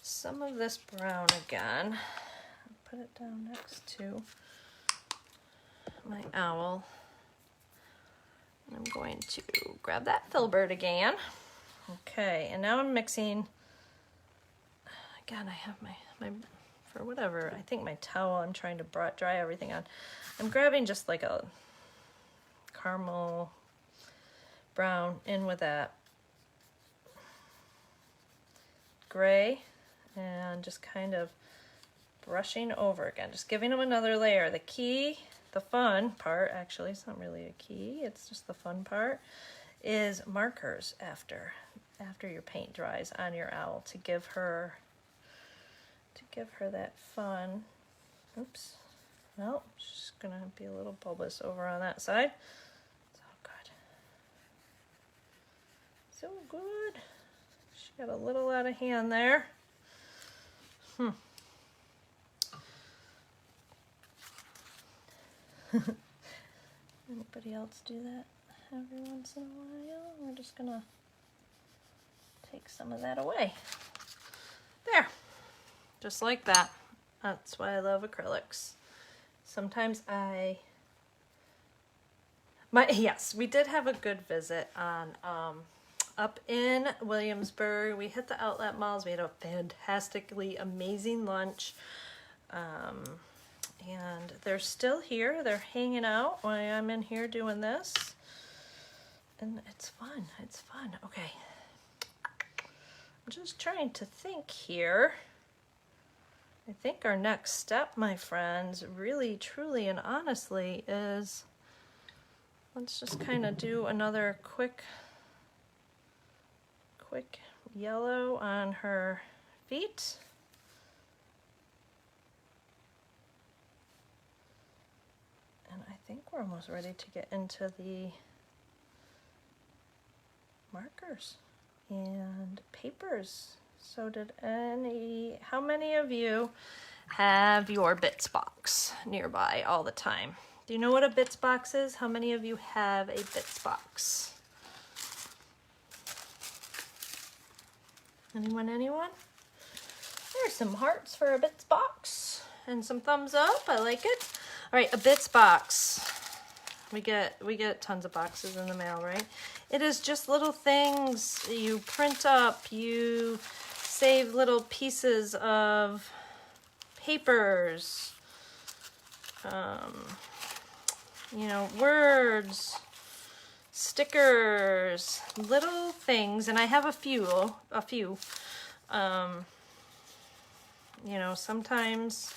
some of this brown again. Put it down next to my owl. And I'm going to grab that filbert again. Okay, and now I'm mixing. Again, I have my for whatever, I think my towel I'm trying to dry everything on. I'm grabbing just like a caramel brown in with that gray, and just kind of brushing over again, just giving them another layer. The key, the fun part, actually, it's not really a key, it's just the fun part, is markers after your paint dries on your owl to give her that fun. Oops. Well, she's gonna be a little bulbous over on that side. It's all good. So good. She got a little out of hand there. Anybody else do that every once in a while? We're just gonna take some of that away. There. Just like that. That's why I love acrylics. Sometimes yes, we did have a good visit on up in Williamsburg. We hit the outlet malls. We had a fantastically amazing lunch. And they're still here. They're hanging out while I'm in here doing this. And it's fun. It's fun. Okay. I'm just trying to think here. I think our next step, my friends, really, truly, and honestly is, let's just kind of do another quick yellow on her feet. And I think we're almost ready to get into the markers and papers. So how many of you have your bits box nearby all the time? Do you know what a bits box is? How many of you have a bits box? Anyone? There's some hearts for a bits box and some thumbs up. I like it. All right, a bits box. We get tons of boxes in the mail, right? It is just little things you print up. You save little pieces of papers, you know, words, stickers, little things, and I have a few. You know, sometimes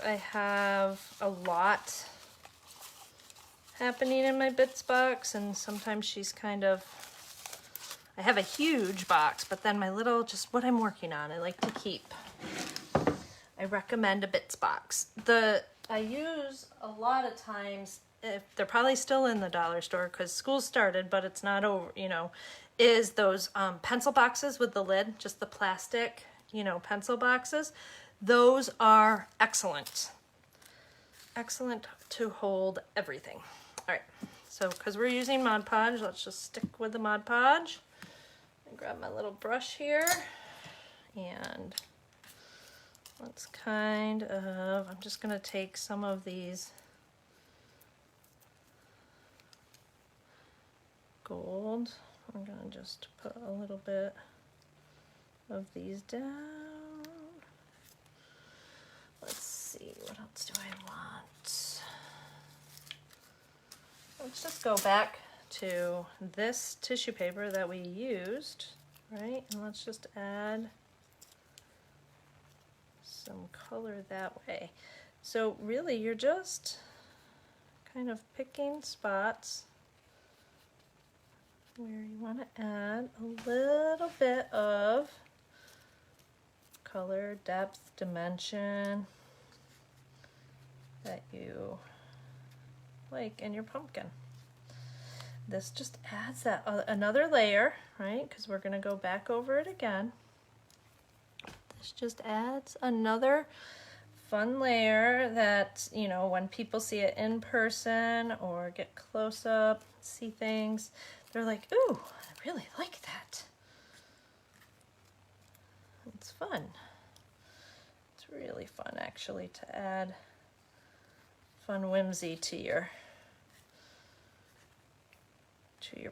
I have a lot happening in my bits box, and sometimes she's kind of, I have a huge box, but then my little, just what I'm working on, I like to keep. I recommend a bits box. I use a lot of times, if they're probably still in the dollar store because school started, but it's not over, you know, is those pencil boxes with the lid, just the plastic, you know, pencil boxes. Those are excellent. Excellent to hold everything. All right, so because we're using Mod Podge, let's just stick with the Mod Podge. And grab my little brush here, and let's I'm just gonna take some of these gold. I'm gonna just put a little bit of these down. Let's see, what else do I want? Let's just go back to this tissue paper that we used, right? And let's just add some color that way. So really you're just kind of picking spots where you want to add a little bit of color, depth, dimension that you like in your pumpkin. This just adds that another layer, right? Because we're going to go back over it again. This just adds another fun layer that, you know, when people see it in person or get close up, see things, they're like, ooh, I really like that. It's fun. It's really fun actually to add fun whimsy to your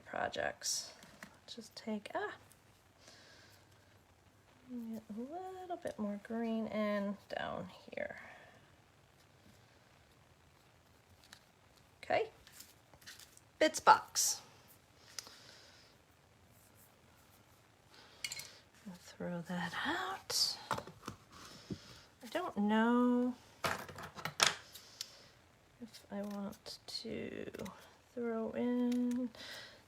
projects. Just take get a little bit more green in down here. Okay, bits box. I'll throw that out. I don't know if I want to throw in.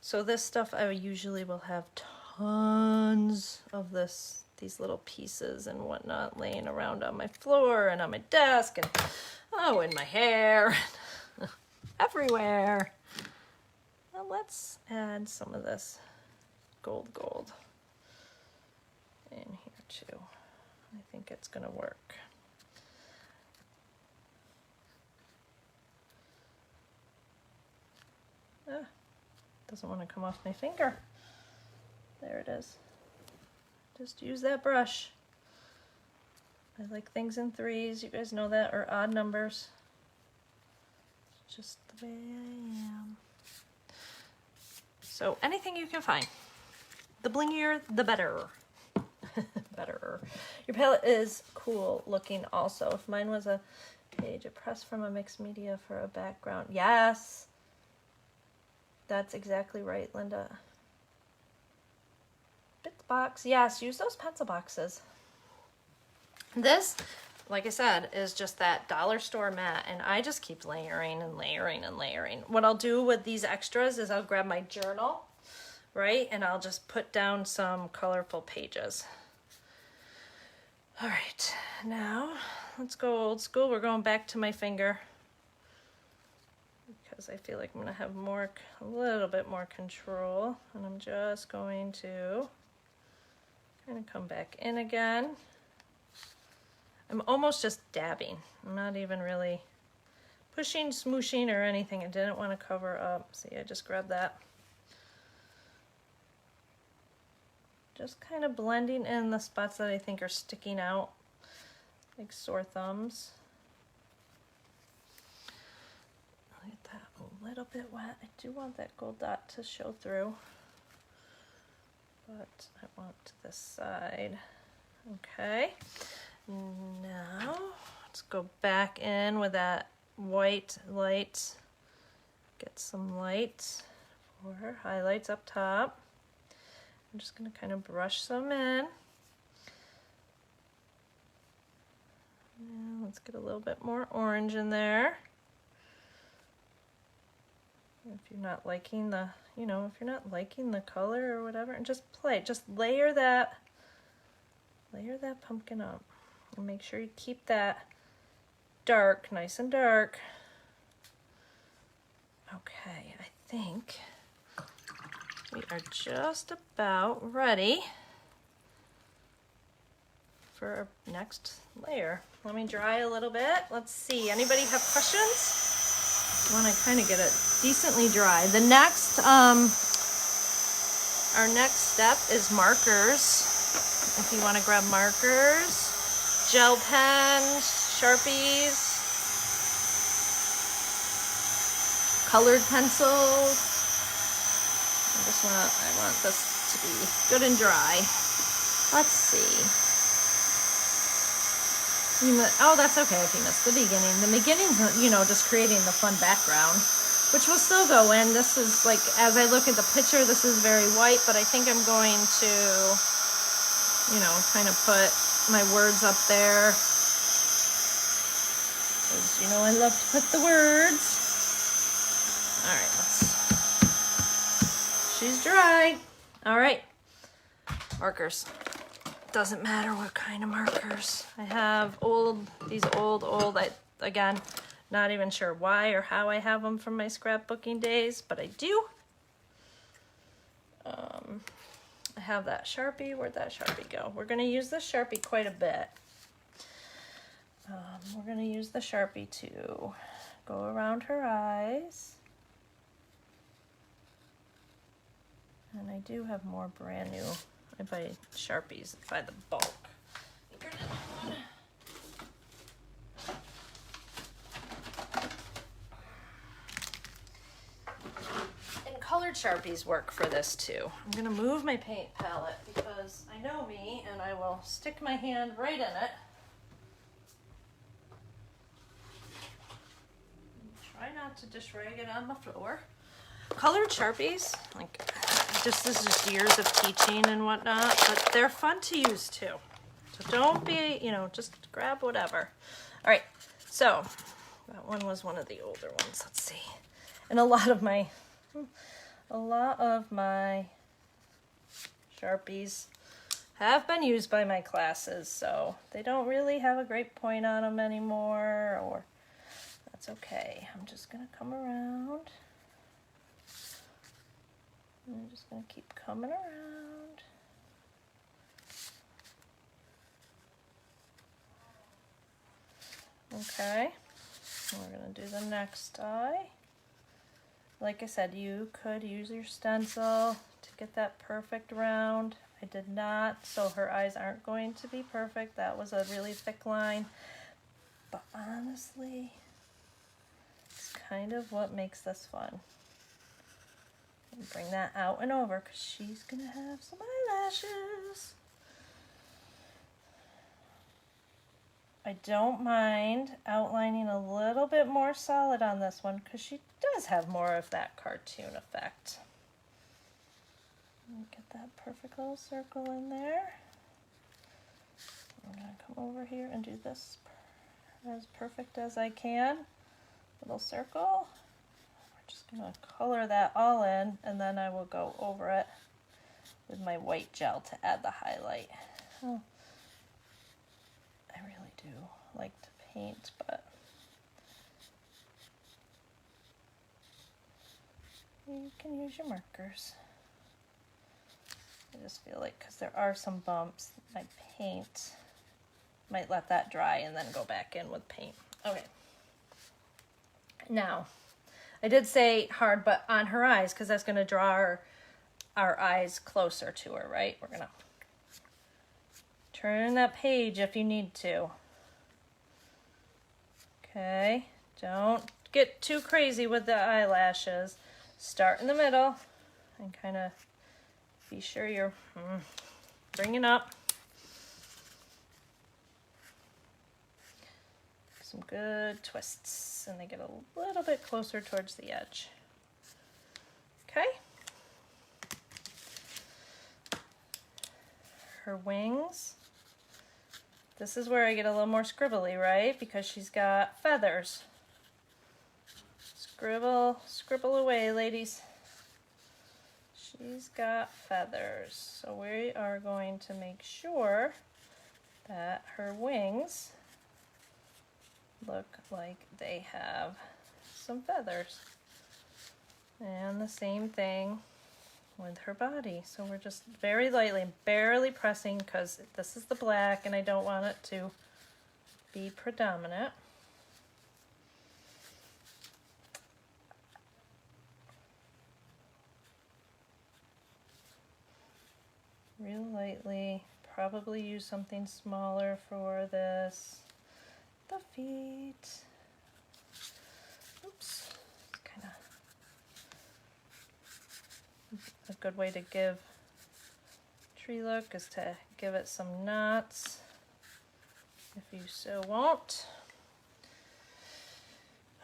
So this stuff I usually will have tons of these little pieces and whatnot laying around on my floor and on my desk and in my hair, everywhere. Now let's add some of this gold in here too. I think it's gonna work. Doesn't want to come off my finger. There it is. Just use that brush. I like things in threes, you guys know that, or odd numbers. It's just the way I am. So anything you can find. The blingier, the better. Better. Your palette is cool looking also. If mine was a page, a press from a mixed media for a background. Yes. That's exactly right, Linda. Bits box, yes, use those pencil boxes. This like I said, is just that dollar store matte, and I just keep layering and layering and layering. What I'll do with these extras is I'll grab my journal, right, and I'll just put down some colorful pages. All right, now let's go old school. We're going back to my finger because I feel like I'm gonna have a little bit more control, and I'm just going to kind of come back in again. I'm almost just dabbing. I'm not even really pushing, smooshing, or anything. I didn't want to cover up. See, I just grabbed that. Just kind of blending in the spots that I think are sticking out, like sore thumbs. I'll get that a little bit wet. I do want that gold dot to show through, but I want to this side. Okay. Now, let's go back in with that white light. Get some light for highlights up top. I'm just going to kind of brush some in. Now, let's get a little bit more orange in there. If you're not liking the, if you're not liking the color or whatever, and just layer that pumpkin up. And make sure you keep that dark, nice and dark. Okay, I think we are just about ready for our next layer. Let me dry a little bit. Let's see, anybody have questions? I want to kind of get it decently dry. The next, our next step is markers. If you want to grab markers, gel pens, Sharpies, colored pencils. I want this to be good and dry. Let's see. Oh, that's okay if you missed the beginning. The beginning's, just creating the fun background, which will still go in. This is like, as I look at the picture, this is very white, but I think I'm going to, kind of put my words up there. Because, I love to put the words. All right, she's dry. All right, markers. Doesn't matter what kind of markers. I have these old, again, not even sure why or how I have them from my scrapbooking days, but I do. I have that Sharpie. Where'd that Sharpie go? We're gonna use the Sharpie quite a bit. We're gonna use the Sharpie to go around her eyes. And I do have more brand new. I buy Sharpies by the bulk. And colored Sharpies work for this too. I'm gonna move my paint palette because I know me and I will stick my hand right in it. Try not to just rag it on the floor. Colored Sharpies, this is just years of teaching and whatnot, but they're fun to use too. So don't be, just grab whatever. All right, so that one was one of the older ones. Let's see. And a lot of my Sharpies have been used by my classes, so they don't really have a great point on them anymore, or that's okay. I'm just gonna come around. I'm just going to keep coming around. Okay, we're going to do the next eye. Like I said, you could use your stencil to get that perfect round. I did not, so her eyes aren't going to be perfect. That was a really thick line. But honestly, it's kind of what makes this fun. And bring that out and over because she's gonna have some eyelashes. I don't mind outlining a little bit more solid on this one because she does have more of that cartoon effect. Get that perfect little circle in there. I'm gonna come over here and do this as perfect as I can. Little circle. We're just gonna color that all in, and then I will go over it with my white gel to add the highlight. Oh, I really do like to paint, but you can use your markers. I just feel like, because there are some bumps, my paint might let that dry and then go back in with paint. Okay. Now, I did say hard, but on her eyes, because that's going to draw our eyes closer to her, right? We're going to turn that page if you need to. Okay, don't get too crazy with the eyelashes. Start in the middle and kind of be sure you're bringing up some good twists, and they get a little bit closer towards the edge. Okay. Her wings. This is where I get a little more scribbly, right? Because she's got feathers. Scribble, scribble away, ladies. She's got feathers. So we are going to make sure that her wings look like they have some feathers. And the same thing with her body. So we're just very lightly, barely pressing, because this is the black and I don't want it to be predominant. Real lightly, probably use something smaller for this. The feet. Oops. Kind of a good way to give tree look is to give it some knots, if you so want.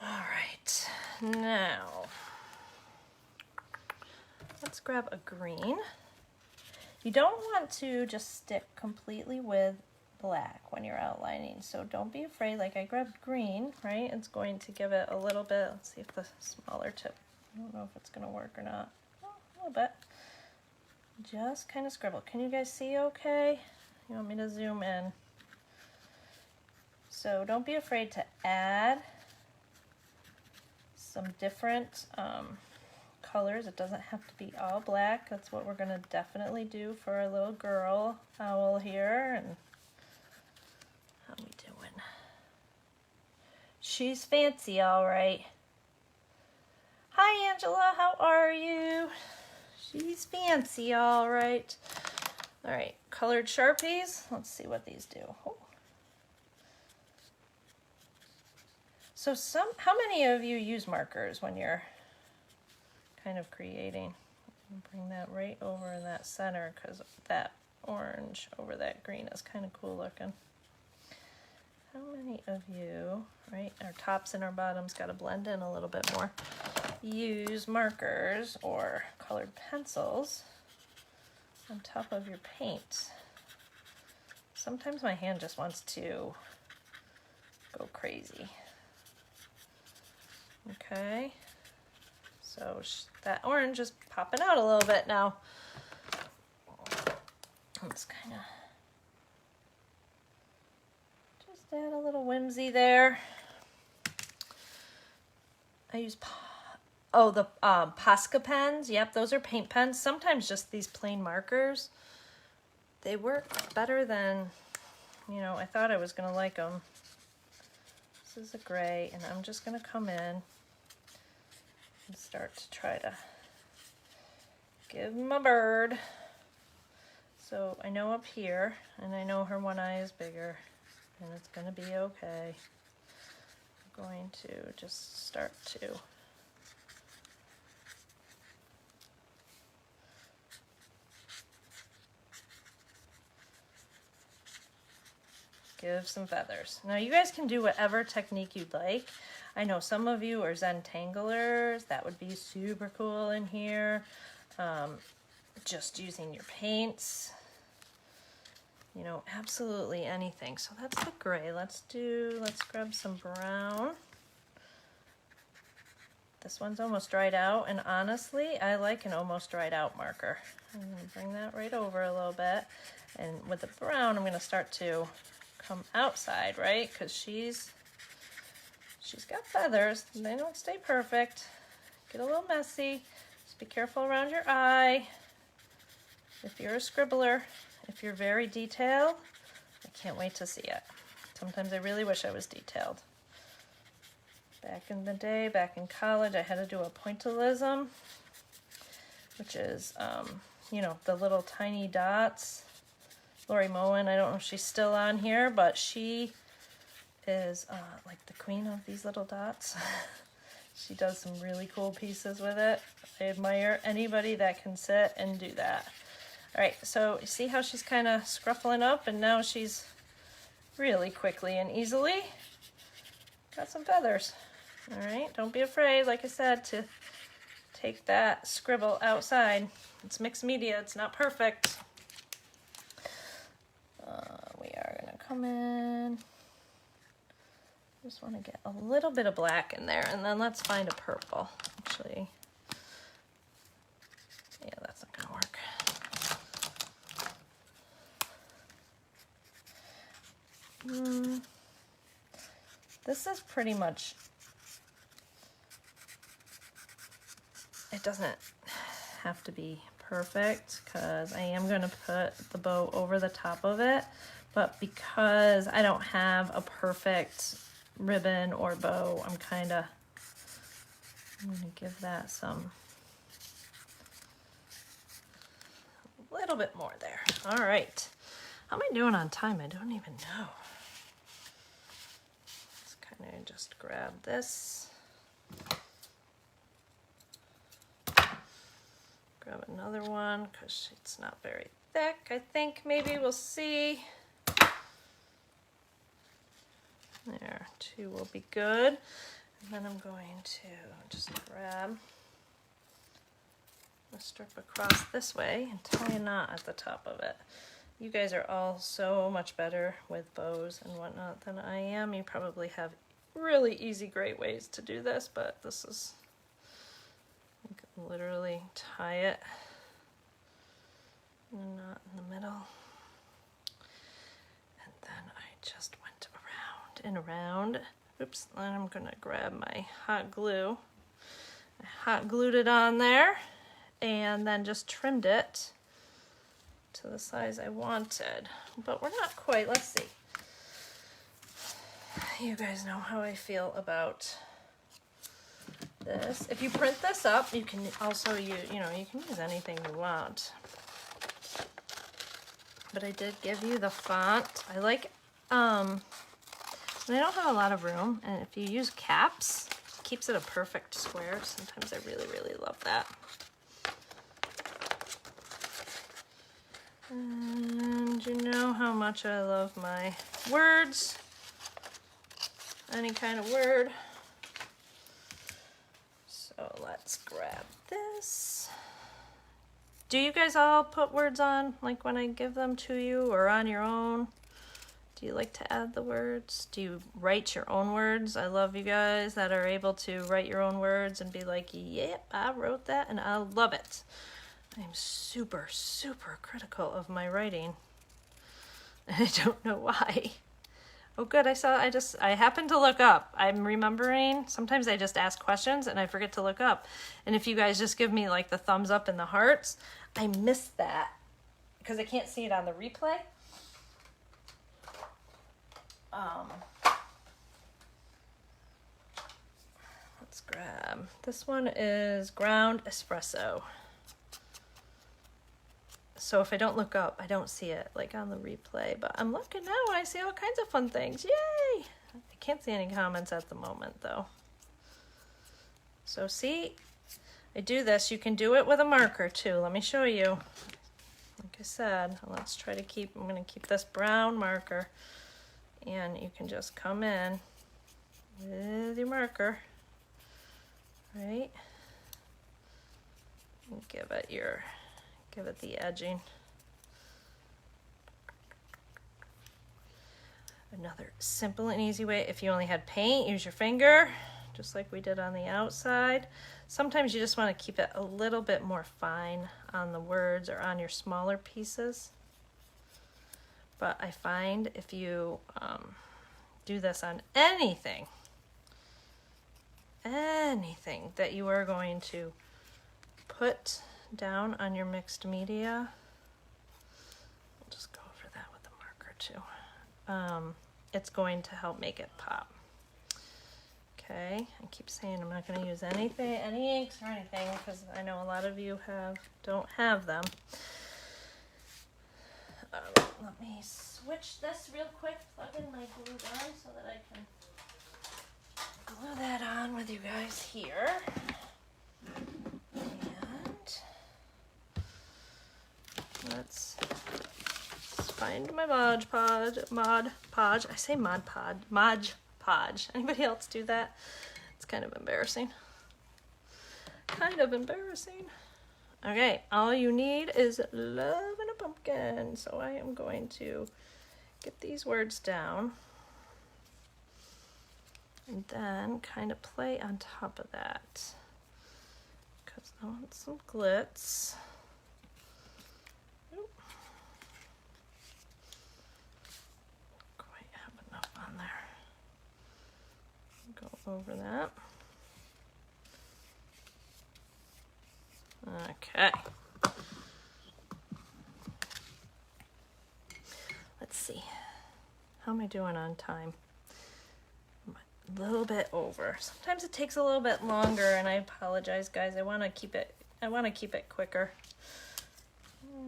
All right, now let's grab a green. You don't want to just stick completely with black when you're outlining, so don't be afraid. Like I grabbed green, right? It's going to give it a little bit. Let's see if the smaller tip, I don't know if it's going to work or not. Oh, a little bit. Just kind of scribble. Can you guys see okay? You want me to zoom in? So don't be afraid to add some different colors. It doesn't have to be all black. That's what we're going to definitely do for our little girl owl here. And how we doing? She's fancy, all right. Hi, Angela. How are you? She's fancy, all right. All right, colored Sharpies. Let's see what these do. Oh. So how many of you use markers when you're kind of creating? Bring that right over in that center, because that orange over that green is kind of cool looking. How many of you, right, our tops and our bottoms got to blend in a little bit more, use markers or colored pencils on top of your paint? Sometimes my hand just wants to go crazy. Okay, so that orange is popping out a little bit now. Let's kind of just add a little whimsy there. I use the Posca pens. Yep, those are paint pens. Sometimes just these plain markers, they work better than, you know, I thought I was gonna like them. This is a gray, and I'm just gonna come in and start to try to give him a bird. So I know up here, and I know her one eye is bigger, and it's gonna be okay. I'm going to just start to give some feathers. Now you guys can do whatever technique you'd like. I know some of you are Zentanglers. That would be super cool in here. Just using your paints. you know, absolutely anything. So that's the gray. Let's grab some brown. This one's almost dried out, and honestly, I like an almost dried out marker. I'm gonna bring that right over a little bit. And with the brown, I'm gonna start to come outside, right? Because she's got feathers. They don't stay perfect. Get a little messy. Just be careful around your eye. If you're a scribbler, if you're very detailed, I can't wait to see it. Sometimes I really wish I was detailed. Back in the day, back in college, I had to do a pointillism, which is, you know, the little tiny dots. Lori Moen, I don't know if she's still on here, but she is like the queen of these little dots. She does some really cool pieces with it. I admire anybody that can sit and do that. All right, so you see how she's kind of scruffling up, and now she's really quickly and easily got some feathers. All right, don't be afraid, like I said, to take that scribble outside. It's mixed media, it's not perfect. We are gonna come in. Just want to get a little bit of black in there, and then let's find a purple. Actually, yeah, that's not gonna work. This is pretty much, it doesn't have to be perfect because I am going to put the bow over the top of it, but because I don't have a perfect ribbon or bow, I'm going to give that some, a little bit more there. All right. How am I doing on time? I don't even know. Let's kind of just grab this. Grab another one because it's not very thick. I think maybe we'll see. There, 2 will be good. And then I'm going to just grab a strip across this way and tie a knot at the top of it. You guys are all so much better with bows and whatnot than I am. You probably have really easy, great ways to do this, but this is, you can literally tie it in a knot in the middle. And then I just went around and around. Oops, and I'm gonna grab my hot glue. I hot glued it on there and then just trimmed it to the size I wanted, but we're not quite. Let's see. You guys know how I feel about this. If you print this up, you can also use, you know, you can use anything you want. But I did give you the font. I like, and I don't have a lot of room, and if you use caps, it keeps it a perfect square. Sometimes I really, really love that. And you know how much I love my words, any kind of word. So let's grab this. Do you guys all put words on, like when I give them to you, or on your own? Do you like to add the words? Do you write your own words? I love you guys that are able to write your own words and be like, yep, I wrote that and I love it. I'm super, super critical of my writing. I don't know why. Oh good, I happened to look up. I'm remembering, sometimes I just ask questions and I forget to look up. And if you guys just give me like the thumbs up and the hearts, I missed that because I can't see it on the replay. Let's grab, this one is ground espresso. So if I don't look up, I don't see it like on the replay, but I'm looking now, I see all kinds of fun things. Yay! I can't see any comments at the moment though. So see, I do this. You can do it with a marker too. Let me show you. Like I said, let's try to keep, I'm gonna keep this brown marker, and you can just come in with your marker, right? And give it the edging. Another simple and easy way, if you only had paint, use your finger, just like we did on the outside. Sometimes you just want to keep it a little bit more fine on the words or on your smaller pieces. But I find if you do this on anything that you are going to put down on your mixed media, I'll just go over that with a marker too. It's going to help make it pop. Okay, I keep saying I'm not going to use any inks or anything because I know a lot of you don't have them. Let me switch this real quick, plug in my glue gun so that I can glue that on with you guys here. And let's find my Mod Podge. I say Mod Podge. Anybody else do that? It's kind of embarrassing. Okay, all you need is love and a pumpkin. So I am going to get these words down and then kind of play on top of that because I want some glitz. Oop. Quite have enough on there. Go over that. Okay. Let's see. How am I doing on time? I'm a little bit over. Sometimes it takes a little bit longer and I apologize, guys. I want to keep it quicker.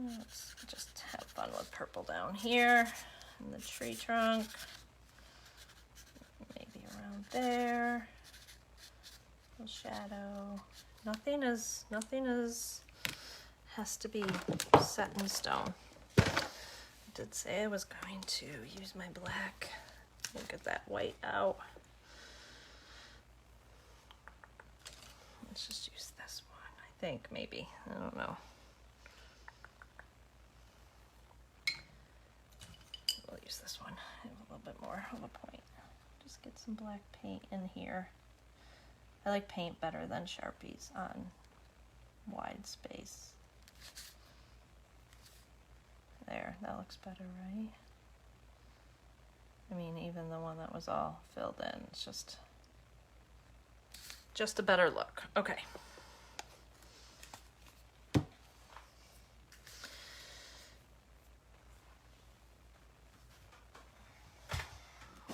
Let's just have fun with purple down here in the tree trunk. Maybe around there. A little shadow. Nothing has to be set in stone. I did say I was going to use my black. We'll get that white out. Let's just use this one, I think, maybe. I don't know. We'll use this one. I have a little bit more of a point. Just get some black paint in here. I like paint better than Sharpies on wide space. There, that looks better, right? I mean, even the one that was all filled in, it's just a better look. Okay.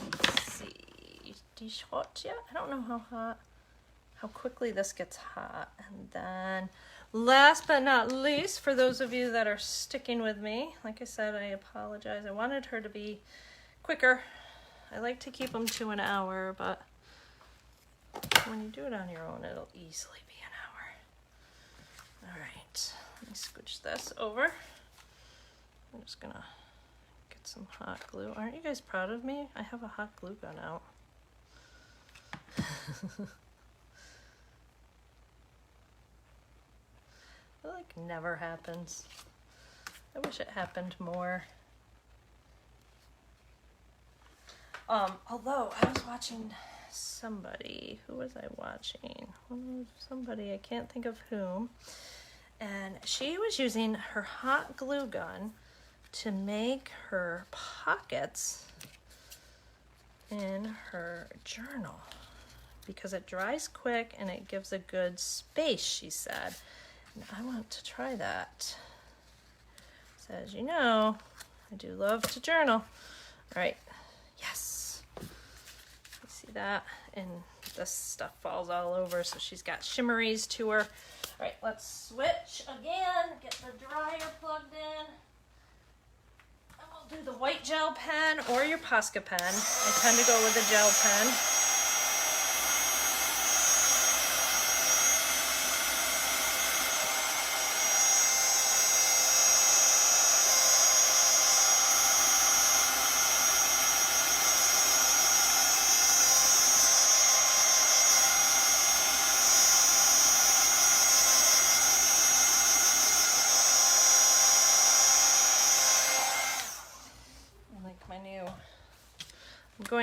Let's see. Is hot yet? I don't know how quickly this gets hot. And then last but not least, for those of you that are sticking with me, like I said, I apologize. I wanted her to be quicker. I like to keep them to an hour, but when you do it on your own, it'll easily be an hour. All right, let me scooch this over. I'm just gonna get some hot glue. Aren't you guys proud of me? I have a hot glue gun out. It like never happens. I wish it happened more. Although I was watching somebody, who was I watching? Somebody, I can't think of whom. And she was using her hot glue gun to make her pockets in her journal because it dries quick and it gives a good space, she said. And I want to try that. So as you know, I do love to journal. All right, yes. You see that? And this stuff falls all over, so she's got shimmeries to her. All right, let's switch again, get the dryer plugged in. And we'll do the white gel pen or your Posca pen. I tend to go with the gel pen.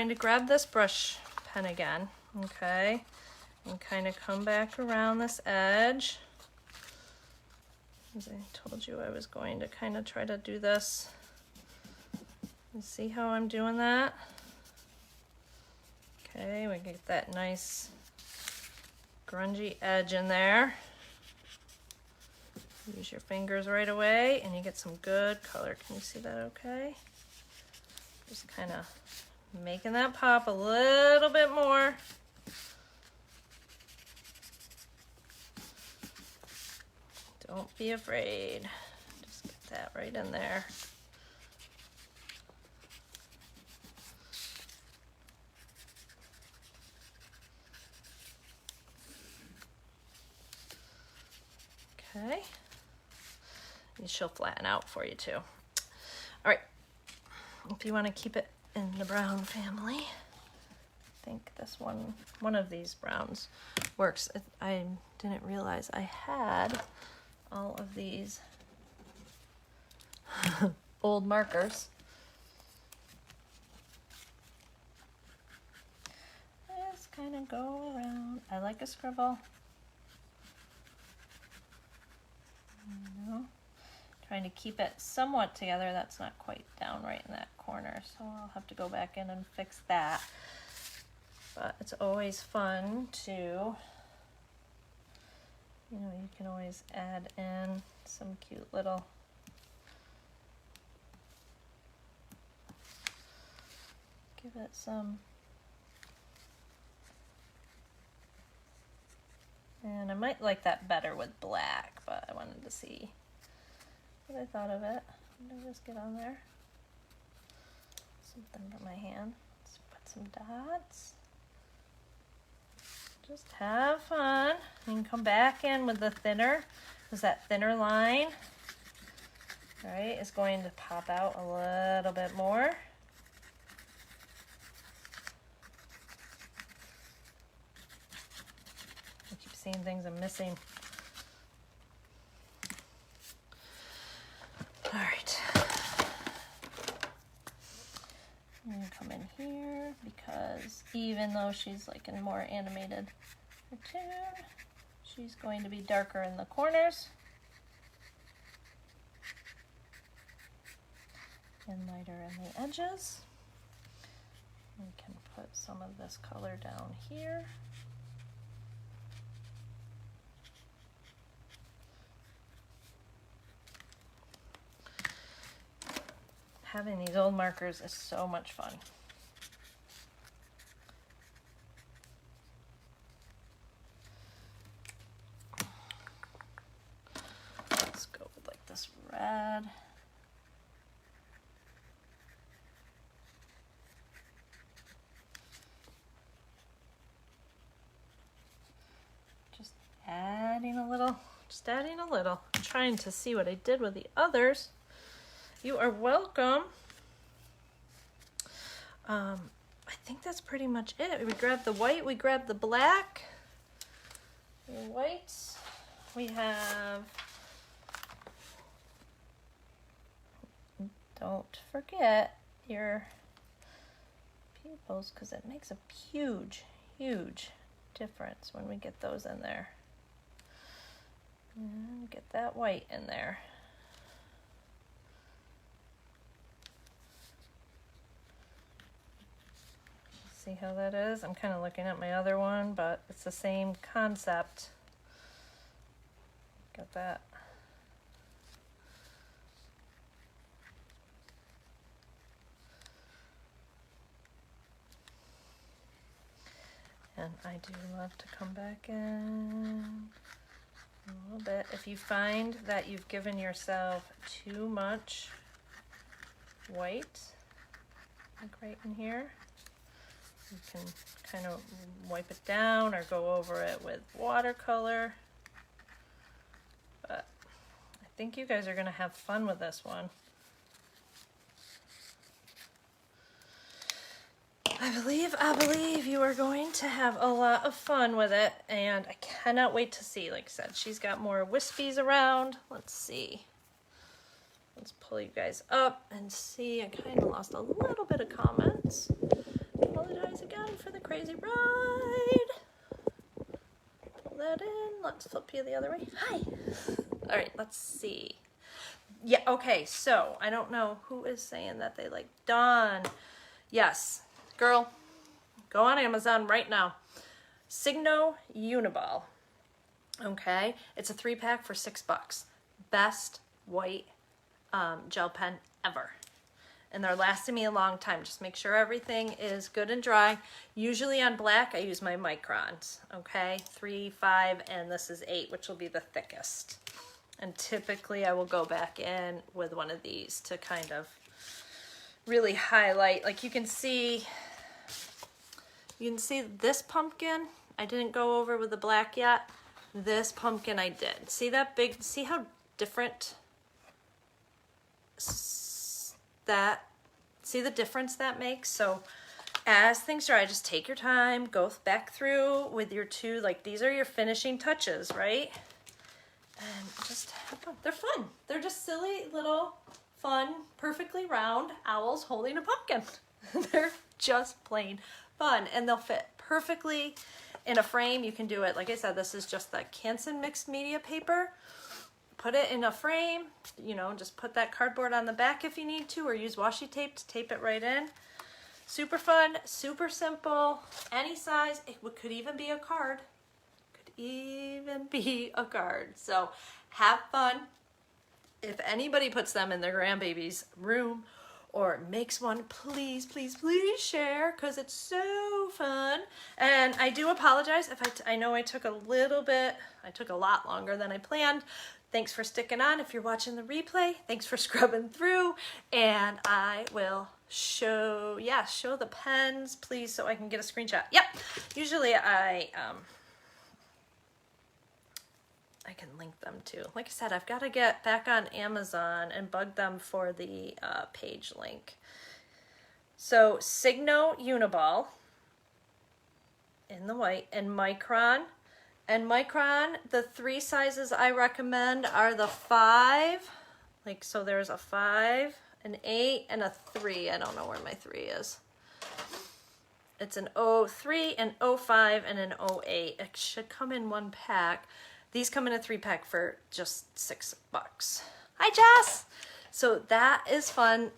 going to grab this brush pen again, okay, and kind of come back around this edge. As I told you, I was going to kind of try to do this. You see how I'm doing that? Okay, we get that nice grungy edge in there. Use your fingers right away and you get some good color. Can you see that okay? Just kind of making that pop a little bit more. Don't be afraid. Just get that right in there. Okay. And she'll flatten out for you too. All right. If you want to keep it in the brown family, I think this one of these browns works. I didn't realize I had all of these old markers. Just kind of go around. I like a scribble. You know, trying to keep it somewhat together. That's not quite down right in that corner, so I'll have to go back in and fix that. But it's always fun to, you know, you can always add in some cute little give it some. And I might like that better with black, but I wanted to see what I thought of it. Let me just get on there. Something for my hand. Let's put some dots. Just have fun. You can come back in with the thinner, because that thinner line, right, is going to pop out a little bit more. I keep seeing things I'm missing. All right. I'm gonna come in here because even though she's like in more animated cartoon, she's going to be darker in the corners and lighter in the edges. We can put some of this color down here. Having these old markers is so much fun. Let's go with like this red. Just adding a little, I'm trying to see what I did with the others. You are welcome. I think that's pretty much it. We grabbed the white, we grabbed the black. Your whites. We have, don't forget your pupils, because it makes a huge, huge difference when we get those in there. And get that white in there. See how that is? I'm kind of looking at my other one, but it's the same concept. Got that. And I do love to come back in a little bit. If you find that you've given yourself too much white, like right in here, you can kind of wipe it down or go over it with watercolor. But I think you guys are going to have fun with this one. I believe you are going to have a lot of fun with it, and I cannot wait to see. Like I said, she's got more wispies around. Let's see. Let's pull you guys up and see. I kind of lost a little bit of comments. A guys again for the crazy ride. Pull that in. Let's flip you the other way. Hi. All right, let's see. Yeah, okay, so I don't know who is saying that they like Dawn. Yes, girl, go on Amazon right now. Signo Uniball. Okay, it's a 3-pack for $6. Best white gel pen ever. And they're lasting me a long time. Just make sure everything is good and dry. Usually on black, I use my microns. Okay, 3, 5, and this is 8, which will be the thickest. And typically I will go back in with one of these to kind of really highlight. Like you can see this pumpkin, I didn't go over with the black yet. This pumpkin I did. See that big, see how different that, see the difference that makes? So as things dry, just take your time, go back through with your two, like these are your finishing touches, right? And just have fun. They're fun. They're just silly little fun, perfectly round owls holding a pumpkin. They're just plain fun, and they'll fit perfectly in a frame. You can do it, like I said, this is just the Canson mixed media paper. Put it in a frame, you know, just put that cardboard on the back if you need to, or use washi tape to tape it right in. Super fun, super simple, any size. It could even be a card. Even be a card. So have fun. If anybody puts them in their grandbaby's room or makes one, please, please, please share, because it's so fun. And I do apologize if I know I took a lot longer than I planned. Thanks for sticking on. If you're watching the replay, thanks for scrubbing through, and I will show the pens, please, so I can get a screenshot. Yep, usually I can link them too. Like I said, I've got to get back on Amazon and bug them for the page link. So Signo Uniball in the white, and Micron. And Micron, the 3 sizes I recommend are the 5. Like, so there's a 5, an 8, and a 3. I don't know where my 3 is. It's an 03, an 05, and an 08. It should come in 1 pack. These come in a 3-pack for just $6. Hi, Jess! So that is fun.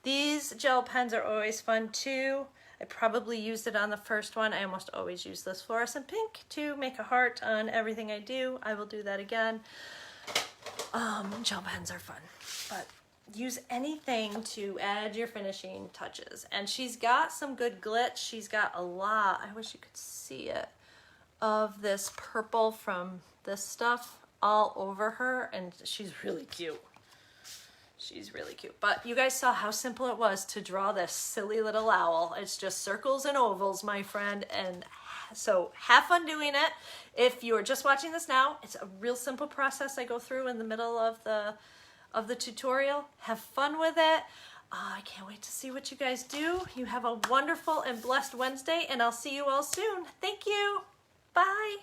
These gel pens are always fun too. I probably used it on the first one. I almost always use this fluorescent pink to make a heart on everything I do. I will do that again. Gel pens are fun, but use anything to add your finishing touches. And she's got some good glitch. She's got a lot, I wish you could see it, of this purple from this stuff all over her, and she's really cute. She's really cute. But you guys saw how simple it was to draw this silly little owl. It's just circles and ovals, my friend, and so have fun doing it. If you're just watching this now, it's a real simple process I go through in the middle of the tutorial. have fun with it. I can't wait to see what you guys do. You have a wonderful and blessed Wednesday, and I'll see you all soon. Thank you. Bye.